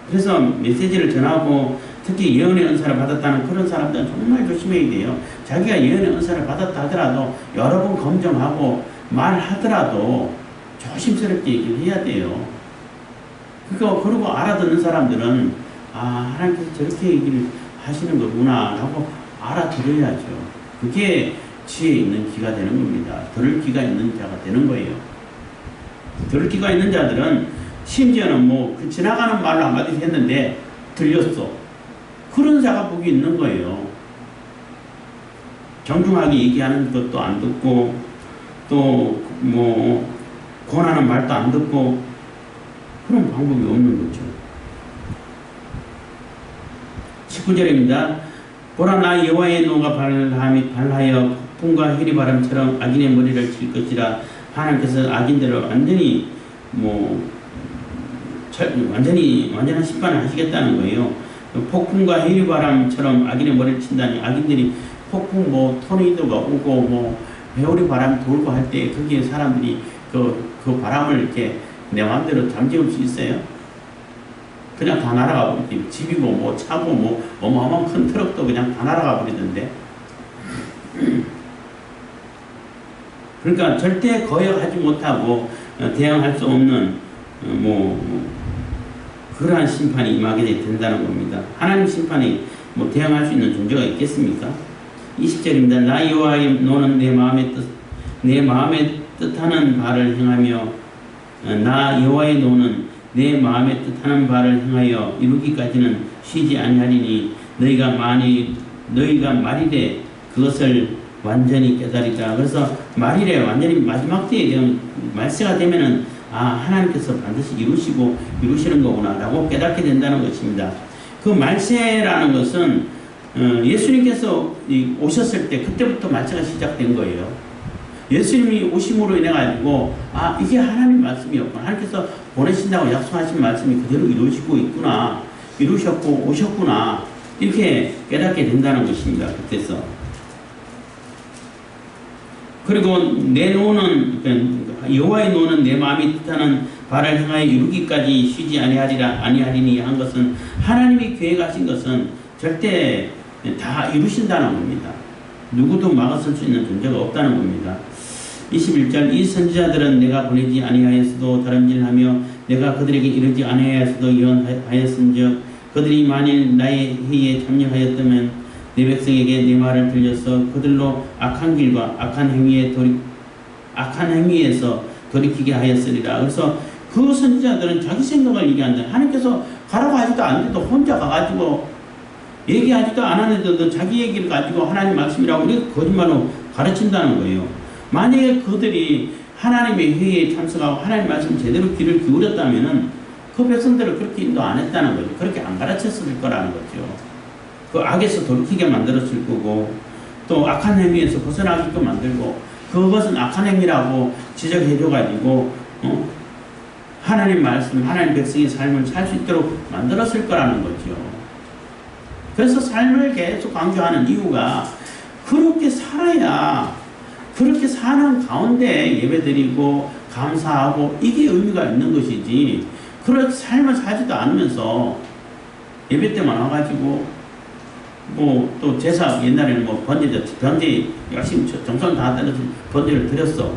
그래서 메시지를 전하고 특히 예언의 은사를 받았다는 그런 사람들은 정말 조심해야 돼요. 자기가 예언의 은사를 받았다 하더라도 여러 번 검증하고 말하더라도 조심스럽게 얘기를 해야 돼요. 그리고 알아듣는 사람들은 하나님께서 저렇게 얘기를 하시는 거구나 라고 알아들어야죠. 그게 지혜 있는 귀가 되는 겁니다. 들을 귀가 있는 자가 되는 거예요. 들을 귀가 있는 자들은 심지어는 뭐 지나가는 말로 한마디 했는데 들렸어. 그런 자가 복이 있는 거예요. 정중하게 얘기하는 것도 안 듣고 또 뭐 권하는 말도 안 듣고 그런 방법이 없는 거죠. 19절입니다. 보라 나 여호와의 노가 발하여 폭풍과 해리바람처럼 악인의 머리를 칠 것이라. 하나님께서 악인들을 완전한 심판을 하시겠다는 거예요. 폭풍과 해리바람처럼 악인의 머리를 친다니 악인들이 폭풍 토네이도가 오고 회오리 바람이 돌고 할 때 거기에 사람들이 그 바람을 이렇게 내 마음대로 잠재울 수 있어요? 그냥 다 날아가 버리지. 집이고 차고 어마어마한 큰 트럭도 그냥 다 날아가 버리던데. 그러니까 절대 거역하지 못하고 대항할 수 없는 그러한 심판이 임하게 된다는 겁니다. 하나님 심판이 대항할 수 있는 존재가 있겠습니까? 20절입니다. 나 여호와의 노는 내 마음에 뜻하는 바를 행하며 나 여호와의 노는 내 마음에 뜻하는 바를 행하여 이루기까지는 쉬지 아니하리니 너희가 말이래 그것을 완전히 깨달으리라. 그래서 말이래 완전히 마지막 때에 대한 말세가 되면은 하나님께서 반드시 이루시는 거구나 라고 깨닫게 된다는 것입니다. 그 말세라는 것은 예수님께서 오셨을 때 그때부터 말세가 시작된 거예요. 예수님이 오심으로 인해 가지고 이게 하나님 말씀이었구나. 하나님께서 보내신다고 약속하신 말씀이 그대로 이루어지고 있구나. 이루셨고 오셨구나. 이렇게 깨닫게 된다는 것입니다. 그때서. 그리고 내 노는 여호와의 노는 내 마음이 뜻하는 바를 행하여 이루기까지 쉬지 아니하리니 한 것은 하나님이 계획하신 것은 절대 다 이루신다는 겁니다. 누구도 막아설 수 있는 존재가 없다는 겁니다. 21절 이 선지자들은 내가 보내지 아니하였어도 다름질하며 내가 그들에게 이르지 아니하였어도 예언하였은즉 그들이 만일 나의 회의에 참여하였다면 내 백성에게 내 말을 들려서 그들로 악한 길과 악한 행위에서 돌이키게 하였으리라. 그래서 그 선지자들은 자기 생각을 얘기한다. 하나님께서 가라고 하지도 않는데도 혼자 가가지고 얘기하지도 않았는데도 자기 얘기를 가지고 하나님 말씀이라고 이렇게 거짓말로 가르친다는 거예요. 만약에 그들이 하나님의 회의에 참석하고 하나님 말씀 제대로 귀를 기울였다면은 그 백성들을 그렇게 인도 안 했다는 거죠. 그렇게 안 가르쳤을 거라는 거죠. 그 악에서 돌이키게 만들었을 거고 또 악한 행위에서 벗어나게끔 만들고 그것은 악한 행위라고 지적해줘가지고 하나님 말씀, 하나님 백성의 삶을 살 수 있도록 만들었을 거라는 거죠. 그래서 삶을 계속 강조하는 이유가 그렇게 살아야 그렇게 사는 가운데 예배드리고 감사하고 이게 의미가 있는 것이지 그렇게 삶을 살지도 않으면서 예배 때만 와가지고 또 제사 옛날에는 번제 열심히 정성 다 들여서 번제를 드렸어.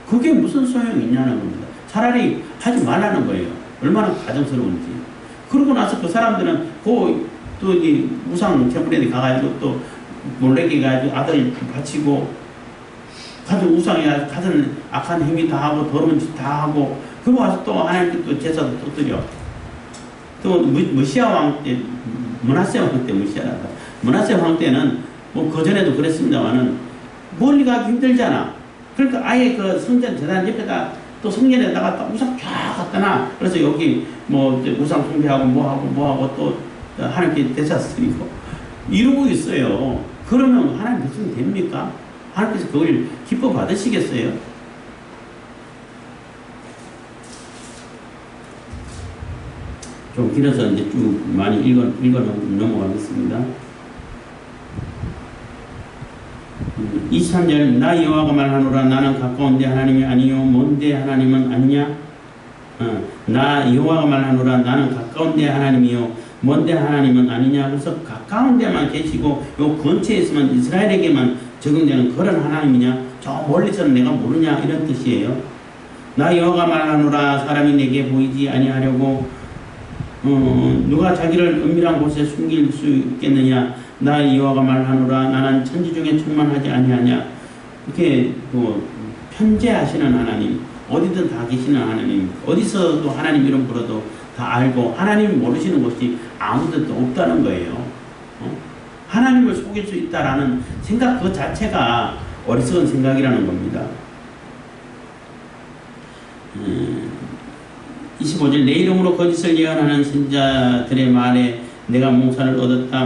그게 무슨 소용이 있냐는 겁니다. 차라리 하지 말라는 거예요. 얼마나 가정스러운지. 그러고 나서 그 사람들은 또 이 우상 템플에 가가지고 또 놀래게 가지고 아들 바치고 가서 우상에 가서 악한 행위 다 하고 더러운 짓 다 하고 그러고 와서 또 하나님께 또 제사도 또 드려. 또 무시아 왕 때 므낫세 왕 때 무시아라다. 므낫세 왕 때는 그전에도 그랬습니다만은 멀리 가기 힘들잖아. 그러니까 아예 그 성전 재단 옆에다 또 성전에다가 우상 쫙 갖다 놔. 그래서 여기 우상 숭배하고 뭐하고 또 하나님께 대사 쓰리고 이러고 있어요. 그러면 하나님 백성이 됩니까? 하나님께서 그걸 기뻐 받으시겠어요? 좀 길어서 이제 쭉 많이 읽어 넘어가겠습니다. 23절 나 여호와가 말하노라 나는 가까운데 하나님이 아니요 먼데 하나님은 아니냐? 나 여호와가 말하노라 나는 가까운데 하나님이요 먼데 하나님은 아니냐? 그래서 가까운 데만 계시고 요 근처에 있으면 이스라엘에게만 적용되는 그런 하나님이냐? 저 멀리서는 내가 모르냐? 이런 뜻이에요. 나 여호와가 말하노라 사람이 내게 보이지 아니하려고 누가 자기를 은밀한 곳에 숨길 수 있겠느냐? 나 여호와가 말하노라 나는 천지 중에 충만하지 아니하냐? 이렇게 편재하시는 하나님, 어디든 다 계시는 하나님, 어디서도 하나님 이름 불러도 다 알고 하나님 모르시는 곳이 아무데도 없다는 거예요. 하나님을 속일 수 있다라는 생각 그 자체가 어리석은 생각이라는 겁니다. 25절 내 이름으로 거짓을 예언하는 선지자들의 말에 내가 몽사를 얻었다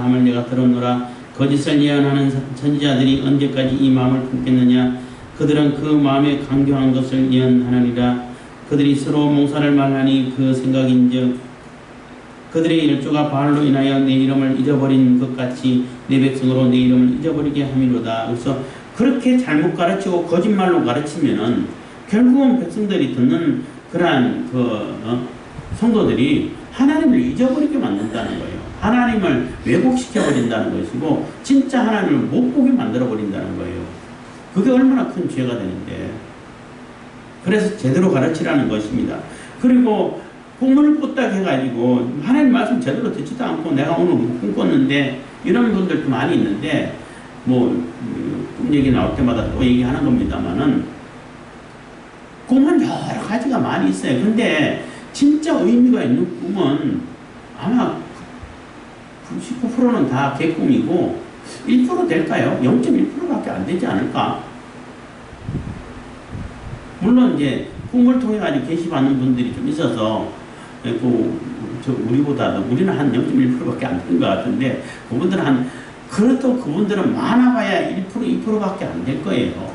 함을 내가 들었노라. 거짓을 예언하는 선지자들이 언제까지 이 마음을 품겠느냐? 그들은 그 마음에 강교한 것을 예언하느니라. 그들이 서로 몽사를 말하니 그 생각인즉 그들의 일조가 바알로 인하여 내 이름을 잊어버린 것 같이 내 백성으로 내 이름을 잊어버리게 함이로다. 그래서 그렇게 잘못 가르치고 거짓말로 가르치면은 결국은 백성들이 듣는 그러한 성도들이 하나님을 잊어버리게 만든다는 거예요. 하나님을 왜곡시켜 버린다는 것이고 진짜 하나님을 못 보게 만들어 버린다는 거예요. 그게 얼마나 큰 죄가 되는데. 그래서 제대로 가르치라는 것입니다. 그리고 꿈을 꿨다 해가지고 하나님 말씀 제대로 듣지도 않고 내가 오늘 꿈 꿨는데 이런 분들도 많이 있는데 꿈 얘기 나올 때마다 또 얘기하는 겁니다만은 꿈은 여러 가지가 많이 있어요. 근데 진짜 의미가 있는 꿈은 아마 99%는 다 개꿈이고 1% 될까요? 0.1%밖에 안 되지 않을까? 물론 이제 꿈을 통해 가지고 계시받는 분들이 좀 있어서 우리는 한 0.1%밖에 안 되는 것 같은데 그분들은 그래도 그분들은 많아봐야 1%, 2%밖에 안 될 거예요.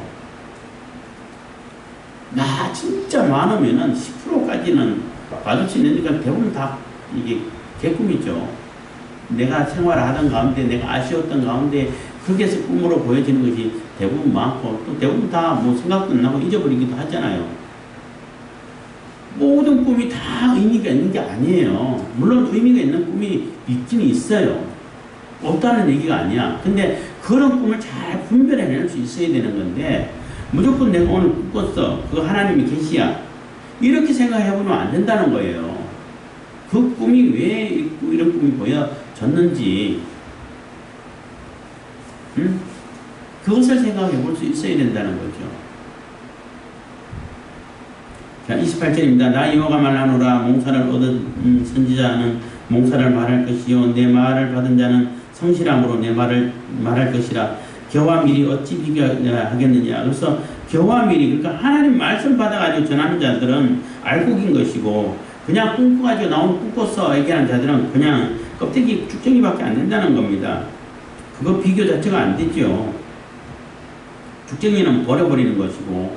나 진짜 많으면은 10%까지는 받을 수 있으니까 대부분 다 이게 개꿈이죠. 내가 생활하던 가운데, 내가 아쉬웠던 가운데, 거기에서 꿈으로 보여지는 것이 대부분 많고, 또 대부분 다 생각도 안 나고 잊어버리기도 하잖아요. 모든 꿈이 다 의미가 있는 게 아니에요. 물론 의미가 있는 꿈이 있긴 있어요. 없다는 얘기가 아니야. 근데 그런 꿈을 잘 분별해낼 수 있어야 되는 건데, 무조건 내가 오늘 꿈 꿨어. 그거 하나님이 계시야. 이렇게 생각해보면 안 된다는 거예요. 그 꿈이 왜 이런 꿈이 보여졌는지, 그것을 생각해 볼 수 있어야 된다는 거죠. 자, 28절입니다. 나 여호와가 말하노라. 몽사를 얻은 선지자는 몽사를 말할 것이요 내 말을 받은 자는 성실함으로 내 말을 말할 것이라. 겨와 밀이 어찌 비교하겠느냐. 그래서 겨와 밀이, 그러니까 하나님 말씀 받아가지고 전하는 자들은 알곡인 것이고, 그냥 꿈꿔가지고 나오는 꿈꿨어 얘기하는 자들은 그냥 껍데기 죽쟁이밖에 안 된다는 겁니다. 그거 비교 자체가 안 되죠. 죽쟁이는 버려버리는 것이고,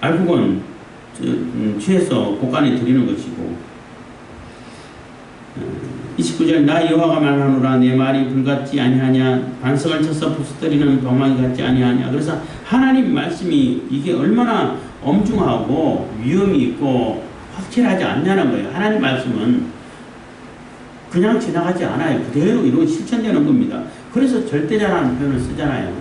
알곡은 취해서 곳간에 들이는 것이고. 29절 나 여호와가 말하노라. 내 말이 불같지 아니하냐. 반석을 쳐서 부수뜨리는 방망이 같지 아니하냐. 그래서 하나님 말씀이 이게 얼마나 엄중하고 위험이 있고 확실하지 않냐는 거예요. 하나님 말씀은 그냥 지나가지 않아요. 그대로 이루어 실천되는 겁니다. 그래서 절대자라는 표현을 쓰잖아요.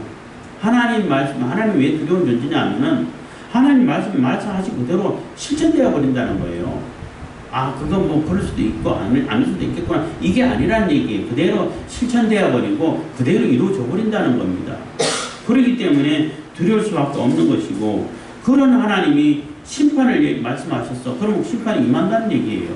하나님 말씀, 하나님 왜 두려운 존재냐 하면은 하나님 말씀하시고 그대로 실천되어 버린다는 거예요. 그건 그럴 수도 있고, 아닐 수도 있겠구나. 이게 아니란 얘기예요. 그대로 실천되어 버리고, 그대로 이루어져 버린다는 겁니다. 그렇기 때문에 두려울 수밖에 없는 것이고, 그런 하나님이 심판을 말씀하셨어. 그럼 심판이 임한다는 얘기예요.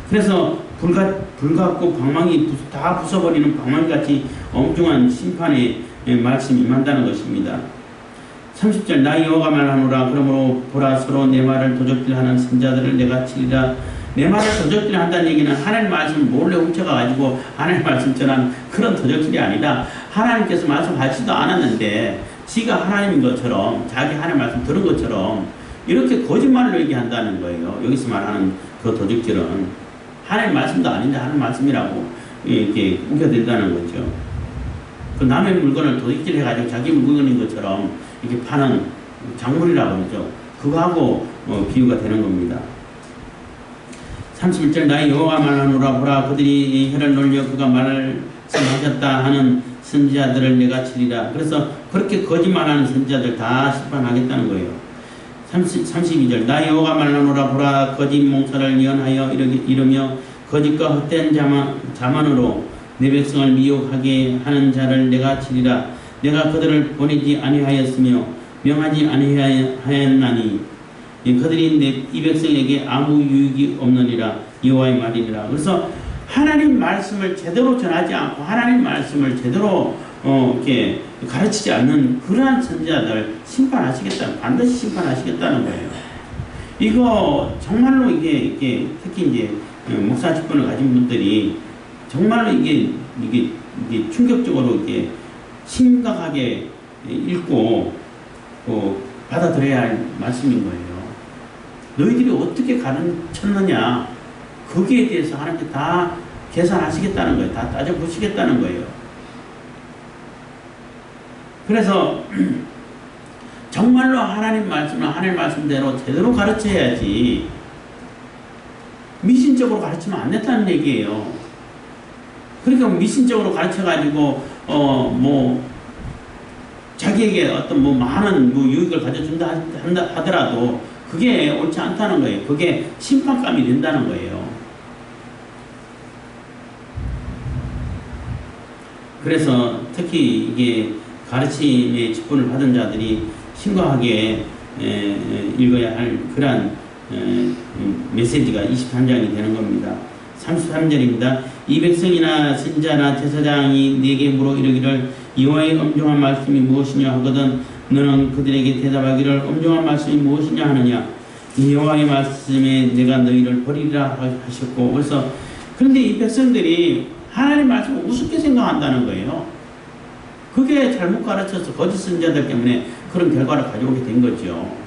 그래서 불같고 방망이 다 부숴버리는 방망이같이 엄중한 심판의 말씀이 임한다는 것입니다. 30절 나 여호와가 말하노라. 그러므로 보라 서로 내 말을 도적질하는 선자들을 내가 치리라. 내 말을 도적질한다는 얘기는 하나님 말씀을 몰래 훔쳐가지고 하나님 말씀 전한 그런 도적질이 아니라 하나님께서 말씀하지도 않았는데 지가 하나님인 것처럼 자기 하나님 말씀 들은 것처럼 이렇게 거짓말을 얘기한다는 거예요. 여기서 말하는 그 도적질은 하나님 말씀도 아닌데 하나님 말씀이라고 이렇게 우겨댄다는 거죠. 그 남의 물건을 도둑질 해가지고 자기 물건인 것처럼 이렇게 파는 작물이라고 그러죠. 그거하고 비유가 되는 겁니다. 31절 나 여호와 말하노라. 보라 그들이 혀를 놀려 그가 말씀하셨다 하는 선지자들을 내가 치리라. 그래서 그렇게 거짓말하는 선지자들 다 심판하겠다는 거예요. 32절 나 여호와가 말하노라. 보라 거짓 몽사를 예언하여 이르며 거짓과 헛된 자만으로 내 백성을 미혹하게 하는 자를 내가 치리라. 내가 그들을 보내지 아니하였으며 명하지 아니하였나니 그들이 이 백성에게 아무 유익이 없느니라. 여호와의 말이니라. 그래서 하나님 말씀을 제대로 전하지 않고 하나님 말씀을 제대로 이렇게 가르치지 않는 그러한 선지자들 심판하시겠다. 반드시 심판하시겠다는 거예요. 이거 정말로 이게 특히 이제 목사 직분을 가진 분들이 정말로 이게 충격적으로 이게 심각하게 읽고 받아들여야 할 말씀인 거예요. 너희들이 어떻게 가르쳤느냐 거기에 대해서 하나님께 다 계산하시겠다는 거예요. 다 따져보시겠다는 거예요. 그래서 정말로 하나님 말씀을 하나님 말씀대로 제대로 가르쳐야지 미신적으로 가르치면 안 된다는 얘기예요. 그러니까 미신적으로 가르쳐가지고 뭐 자기에게 어떤 뭐 많은 뭐 유익을 가져준다 하더라도 그게 옳지 않다는 거예요. 그게 심판감이 된다는 거예요. 그래서 특히 이게 가르침의 직분을 받은 자들이 심각하게 읽어야 할 그러한 메시지가 23장이 되는 겁니다. 33절입니다. 이 백성이나 선지자나 제사장이 네게 물어 이르기를 여호와의 엄중한 말씀이 무엇이냐 하거든 너는 그들에게 대답하기를 엄중한 말씀이 무엇이냐 하느냐 여호와의 말씀에 내가 너희를 버리리라 하셨고 그래서 그런데 이 백성들이 하나님 말씀을 우습게 생각한다는 거예요. 그게 잘못 가르쳐서 거짓 선지자들 때문에 그런 결과를 가져오게 된 거죠.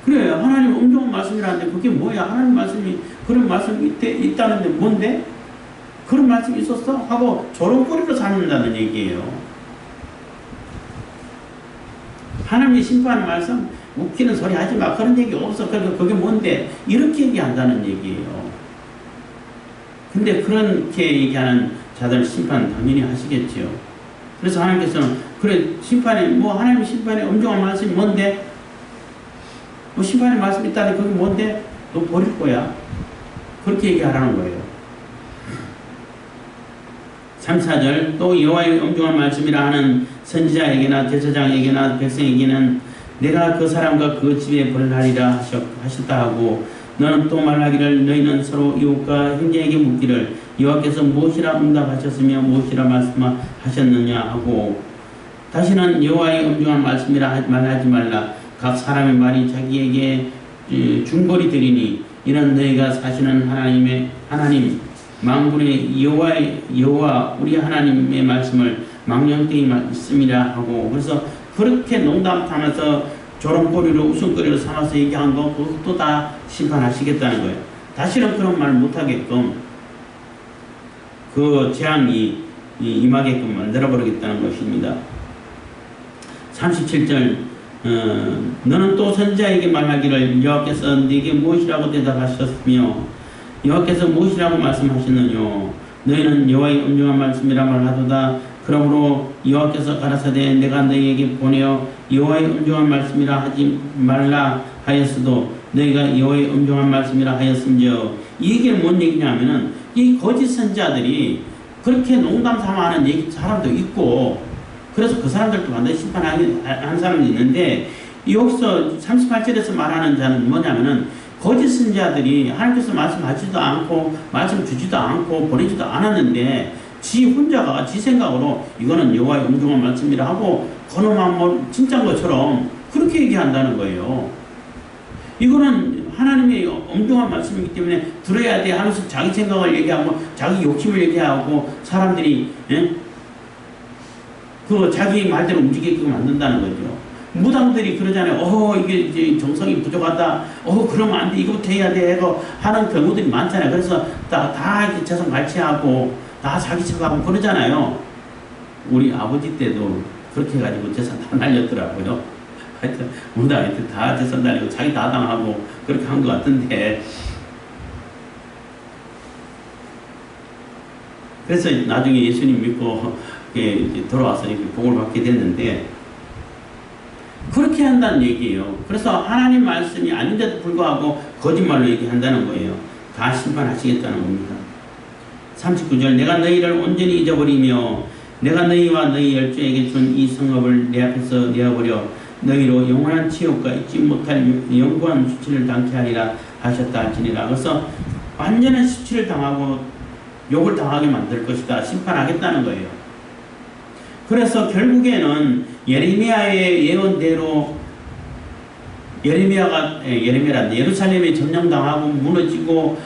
그래 하나님 엄중한 말씀이라는데 그게 뭐야? 하나님 말씀이 그런 말씀이 있다는데 뭔데? 그런 말씀이 있었어? 하고 조롱거리로 삼는다는 얘기예요. 하나님이 심판하는 말씀 웃기는 소리 하지 마. 그런 얘기 없어. 그러니까 그게 뭔데? 이렇게 얘기한다는 얘기예요. 근데 그렇게 얘기하는 자들 심판 당연히 하시겠죠. 그래서 하나님께서는 그래 심판에 뭐 하나님 심판에 엄중한 말씀이 뭔데? 뭐 심판의 말씀이 있다니 그게 뭔데? 너 버릴 거야. 그렇게 얘기하라는 거예요. 3, 4절 또 여호와의 엄중한 말씀이라 하는 선지자에게나 제사장에게나 백성에게는 내가 그 사람과 그 집에 벌을 하리라 하셨다 하고 너는 또 말하기를 너희는 서로 이웃과 형제에게 묻기를 여호와께서 무엇이라 응답하셨으며 무엇이라 말씀하셨느냐 하고 다시는 여호와의 엄중한 말씀이라 말하지 말라. 각 사람의 말이 자기에게 중벌이 되리니 이는 너희가 사시는 하나님 만군의 여호와 우리 하나님의 말씀을 망령되이 말씀이라 하고 그래서 그렇게 농담하면서 조롱거리로 웃음거리로 삼아서 얘기한 거 그것도 다 심판하시겠다는 거예요. 다시는 그런 말 못하게끔 그 재앙이 임하게끔 만들어버리겠다는 것입니다. 37절 너는 또 선지자에게 말하기를 여호와께서 네게 무엇이라고 대답하셨으며 여호와께서 무엇이라고 말씀하셨느뇨 너희는 여호와의 엄중한 말씀이라 말하도다. 그러므로 여호와께서 가라사대 내가 너희에게 보내어 여호와의 엄중한 말씀이라 하지 말라 하였어도 너희가 여호와의 엄중한 말씀이라 하였음즉 이 얘기는 뭔 얘기냐면은 이 거짓 선지자들이 그렇게 농담 삼아 하는 사람도 있고 그래서 그 사람들도 반드시 심판하는 사람이 있는데 여기서 38절에서 말하는 자는 뭐냐면은 거짓 선지자들이 하나님께서 말씀하지도 않고 말씀 주지도 않고 보내지도 않았는데 지 혼자가 지 생각으로 이거는 여호와의 엄중한 말씀이라 하고 그놈한 뭐 진짜인 것처럼 그렇게 얘기한다는 거예요. 이거는 하나님의 엄중한 말씀이기 때문에 들어야 돼 하면서 자기 생각을 얘기하고 자기 욕심을 얘기하고 사람들이 그 자기 말대로 움직이게끔 만든다는 거죠. 무당들이 그러잖아요. 이게 이제 정성이 부족하다. 그러면 안 돼. 이거부터 해야 돼. 하는 경우들이 많잖아요. 그래서 다 이렇게 재산 갈취하고 다 자기 척하고 그러잖아요. 우리 아버지 때도 그렇게 해가지고 재산 다 날렸더라고요. 하여튼 무당한테 다 재산 날리고 자기 다 당하고 그렇게 한 것 같은데 그래서 나중에 예수님 믿고 돌아와서 이렇게 복을 받게 됐는데 그렇게 한다는 얘기예요. 그래서 하나님 말씀이 아닌데도 불구하고 거짓말로 얘기한다는 거예요. 다 심판하시겠다는 겁니다. 39절 내가 너희를 온전히 잊어버리며 내가 너희와 너희 열조에게 준 이 성읍을 내 앞에서 내어버려 너희로 영원한 치욕과 잊지 못할 영구한 수치를 당케 하리라 하셨다 할지니라. 그래서 완전한 수치를 당하고 욕을 당하게 만들 것이다. 심판하겠다는 거예요. 그래서 결국에는 예레미야의 예언대로 예루살렘이 점령당하고 무너지고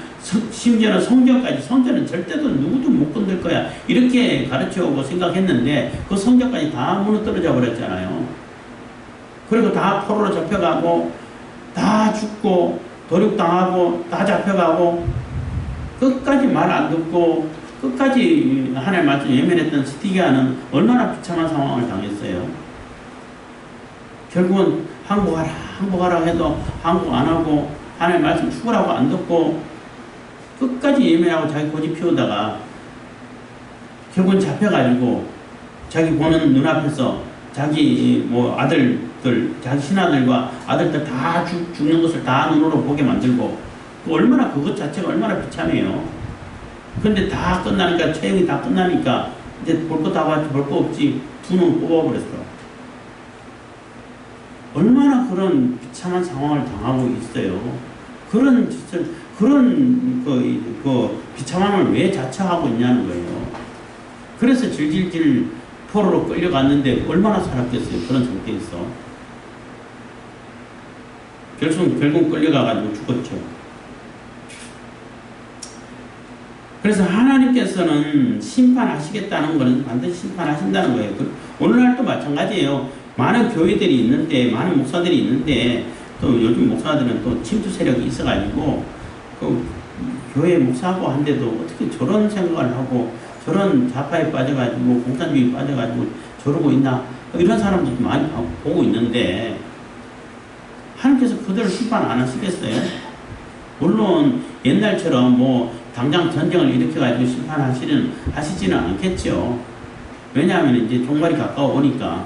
심지어는 성전은 절대로 누구도 못 건들 거야 이렇게 가르쳐오고 생각했는데 그 성전까지 다 무너뜨려져 버렸잖아요. 그리고 다 포로로 잡혀가고 다 죽고 도륙당하고 다 잡혀가고 끝까지 말 안 듣고 끝까지 하나님 말씀 예면했던 스디기야는 얼마나 비참한 상황을 당했어요. 결국은 항복하라 해도 항복 안 하고 하나님 말씀 죽으라고 안 듣고 끝까지 예면하고 자기 고집 피우다가 결국은 잡혀가지고 자기 보는 눈앞에서 자기 뭐 아들들, 자기 신하들과 아들들 다 죽는 것을 다 눈으로 보게 만들고, 얼마나 그것 자체가 얼마나 비참해요. 근데 다 끝나니까, 처형이 다 끝나니까 이제 볼 거 다 봤지, 볼 거 없지, 두 눈 뽑아버렸어. 얼마나 그런 비참한 상황을 당하고 있어요. 그런 비참함을 왜 자처하고 있냐는 거예요. 그래서 질질질 포로로 끌려갔는데 얼마나 살았겠어요. 그런 상태에서. 결국 끌려가가지고 죽었죠. 그래서 하나님께서는 심판하시겠다는 것은 반드시 심판하신다는 거예요. 오늘날도 마찬가지예요. 많은 교회들이 있는데, 많은 목사들이 있는데, 또 요즘 목사들은 또 침투 세력이 있어가지고, 그 교회 목사하고 한데도 어떻게 저런 생각을 하고, 저런 좌파에 빠져가지고, 공산주의에 빠져가지고 저러고 있나, 이런 사람들도 많이 보고 있는데, 하나님께서 그들을 심판 안 하시겠어요? 물론 옛날처럼 뭐 당장 전쟁을 일으켜가지고 심판하시지는 않겠죠. 왜냐하면 이제 종말이 가까워 오니까,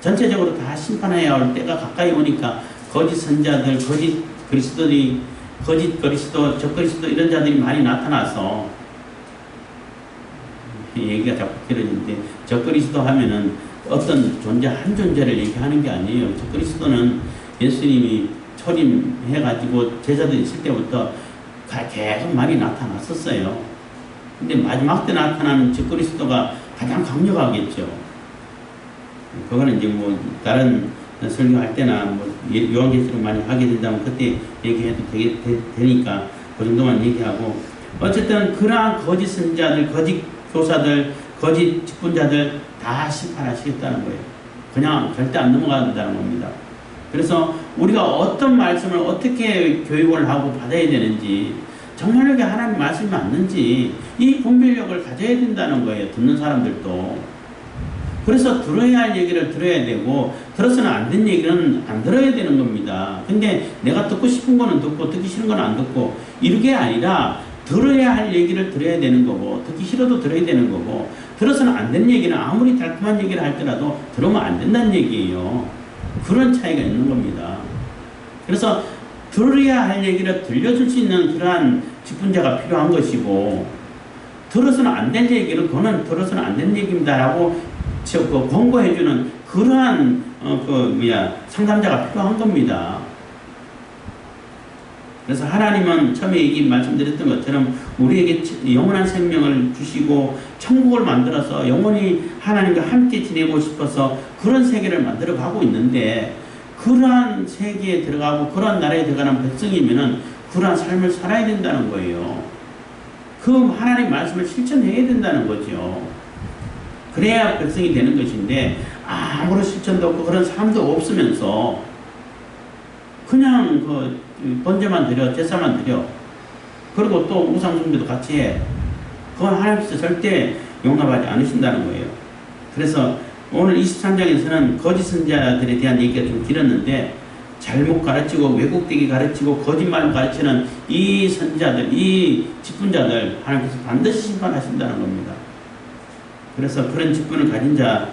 전체적으로 다 심판해야 할 때가 가까이 오니까 거짓 선자들, 거짓 그리스도들이, 거짓 그리스도, 적그리스도 이런 자들이 많이 나타나서, 얘기가 자꾸 길어지는데, 적그리스도 하면은 어떤 존재, 한 존재를 얘기하는 게 아니에요. 적그리스도는 예수님이 초림해가지고 제자들 있을 때부터 계속 많이 나타났었어요. 근데 마지막 때 나타나는 적그리스도가 가장 강력하겠죠. 그거는 이제 뭐 다른 설교할 때나 뭐 요한계시록 많이 하게 된다면 그때 얘기해도 되니까 그 정도만 얘기하고, 어쨌든 그러한 거짓 선자들, 거짓 교사들, 거짓 직분자들 다 심판하시겠다는 거예요. 그냥 절대 안 넘어간다는 겁니다. 그래서 우리가 어떤 말씀을 어떻게 교육을 하고 받아야 되는지, 정말로 이게 하나님 말씀이 맞는지 이 분별력을 가져야 된다는 거예요. 듣는 사람들도. 그래서 들어야 할 얘기를 들어야 되고, 들어서는 안 된 얘기는 안 들어야 되는 겁니다. 근데 내가 듣고 싶은 거는 듣고 듣기 싫은 거는 안 듣고, 이게 아니라 들어야 할 얘기를 들어야 되는 거고, 듣기 싫어도 들어야 되는 거고, 들어서는 안 된 얘기는 아무리 달콤한 얘기를 할지라도 들으면 안 된다는 얘기예요. 그런 차이가 있는 겁니다. 그래서 들어야 할 얘기를 들려줄 수 있는 그러한 직분자가 필요한 것이고, 들어서는 안 된 얘기를 그거는 들어서는 안 된 얘기입니다라고 권고해주는 그러한 상담자가 필요한 겁니다. 그래서 하나님은 처음에 말씀드렸던 것처럼 우리에게 영원한 생명을 주시고 천국을 만들어서 영원히 하나님과 함께 지내고 싶어서 그런 세계를 만들어 가고 있는데, 그러한 세계에 들어가고 그러한 나라에 들어가는 백성이면은 그러한 삶을 살아야 된다는 거예요. 그 하나님 말씀을 실천해야 된다는 거죠. 그래야 백성이 되는 것인데, 아무런 실천도 없고 그런 삶도 없으면서 그냥 번제만 드려, 제사만 드려, 그리고 또 우상숭배도 같이 해. 그건 하나님께서 절대 용납하지 않으신다는 거예요. 그래서 오늘 23장에서는 거짓 선자들에 대한 얘기가 좀 길었는데, 잘못 가르치고 왜곡되게 가르치고 거짓말 가르치는 이 선자들, 이 직분자들 하나님께서 반드시 심판하신다는 겁니다. 그래서 그런 직분을 가진 자,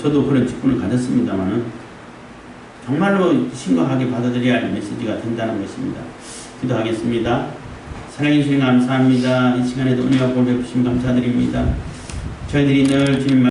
저도 그런 직분을 가졌습니다만은 정말로 심각하게 받아들여야 할 메시지가 된다는 것입니다. 기도하겠습니다. 사랑해 주시니 감사합니다. 이 시간에도 은혜와 복을 베푸심 감사드립니다. 저희들이 늘 주님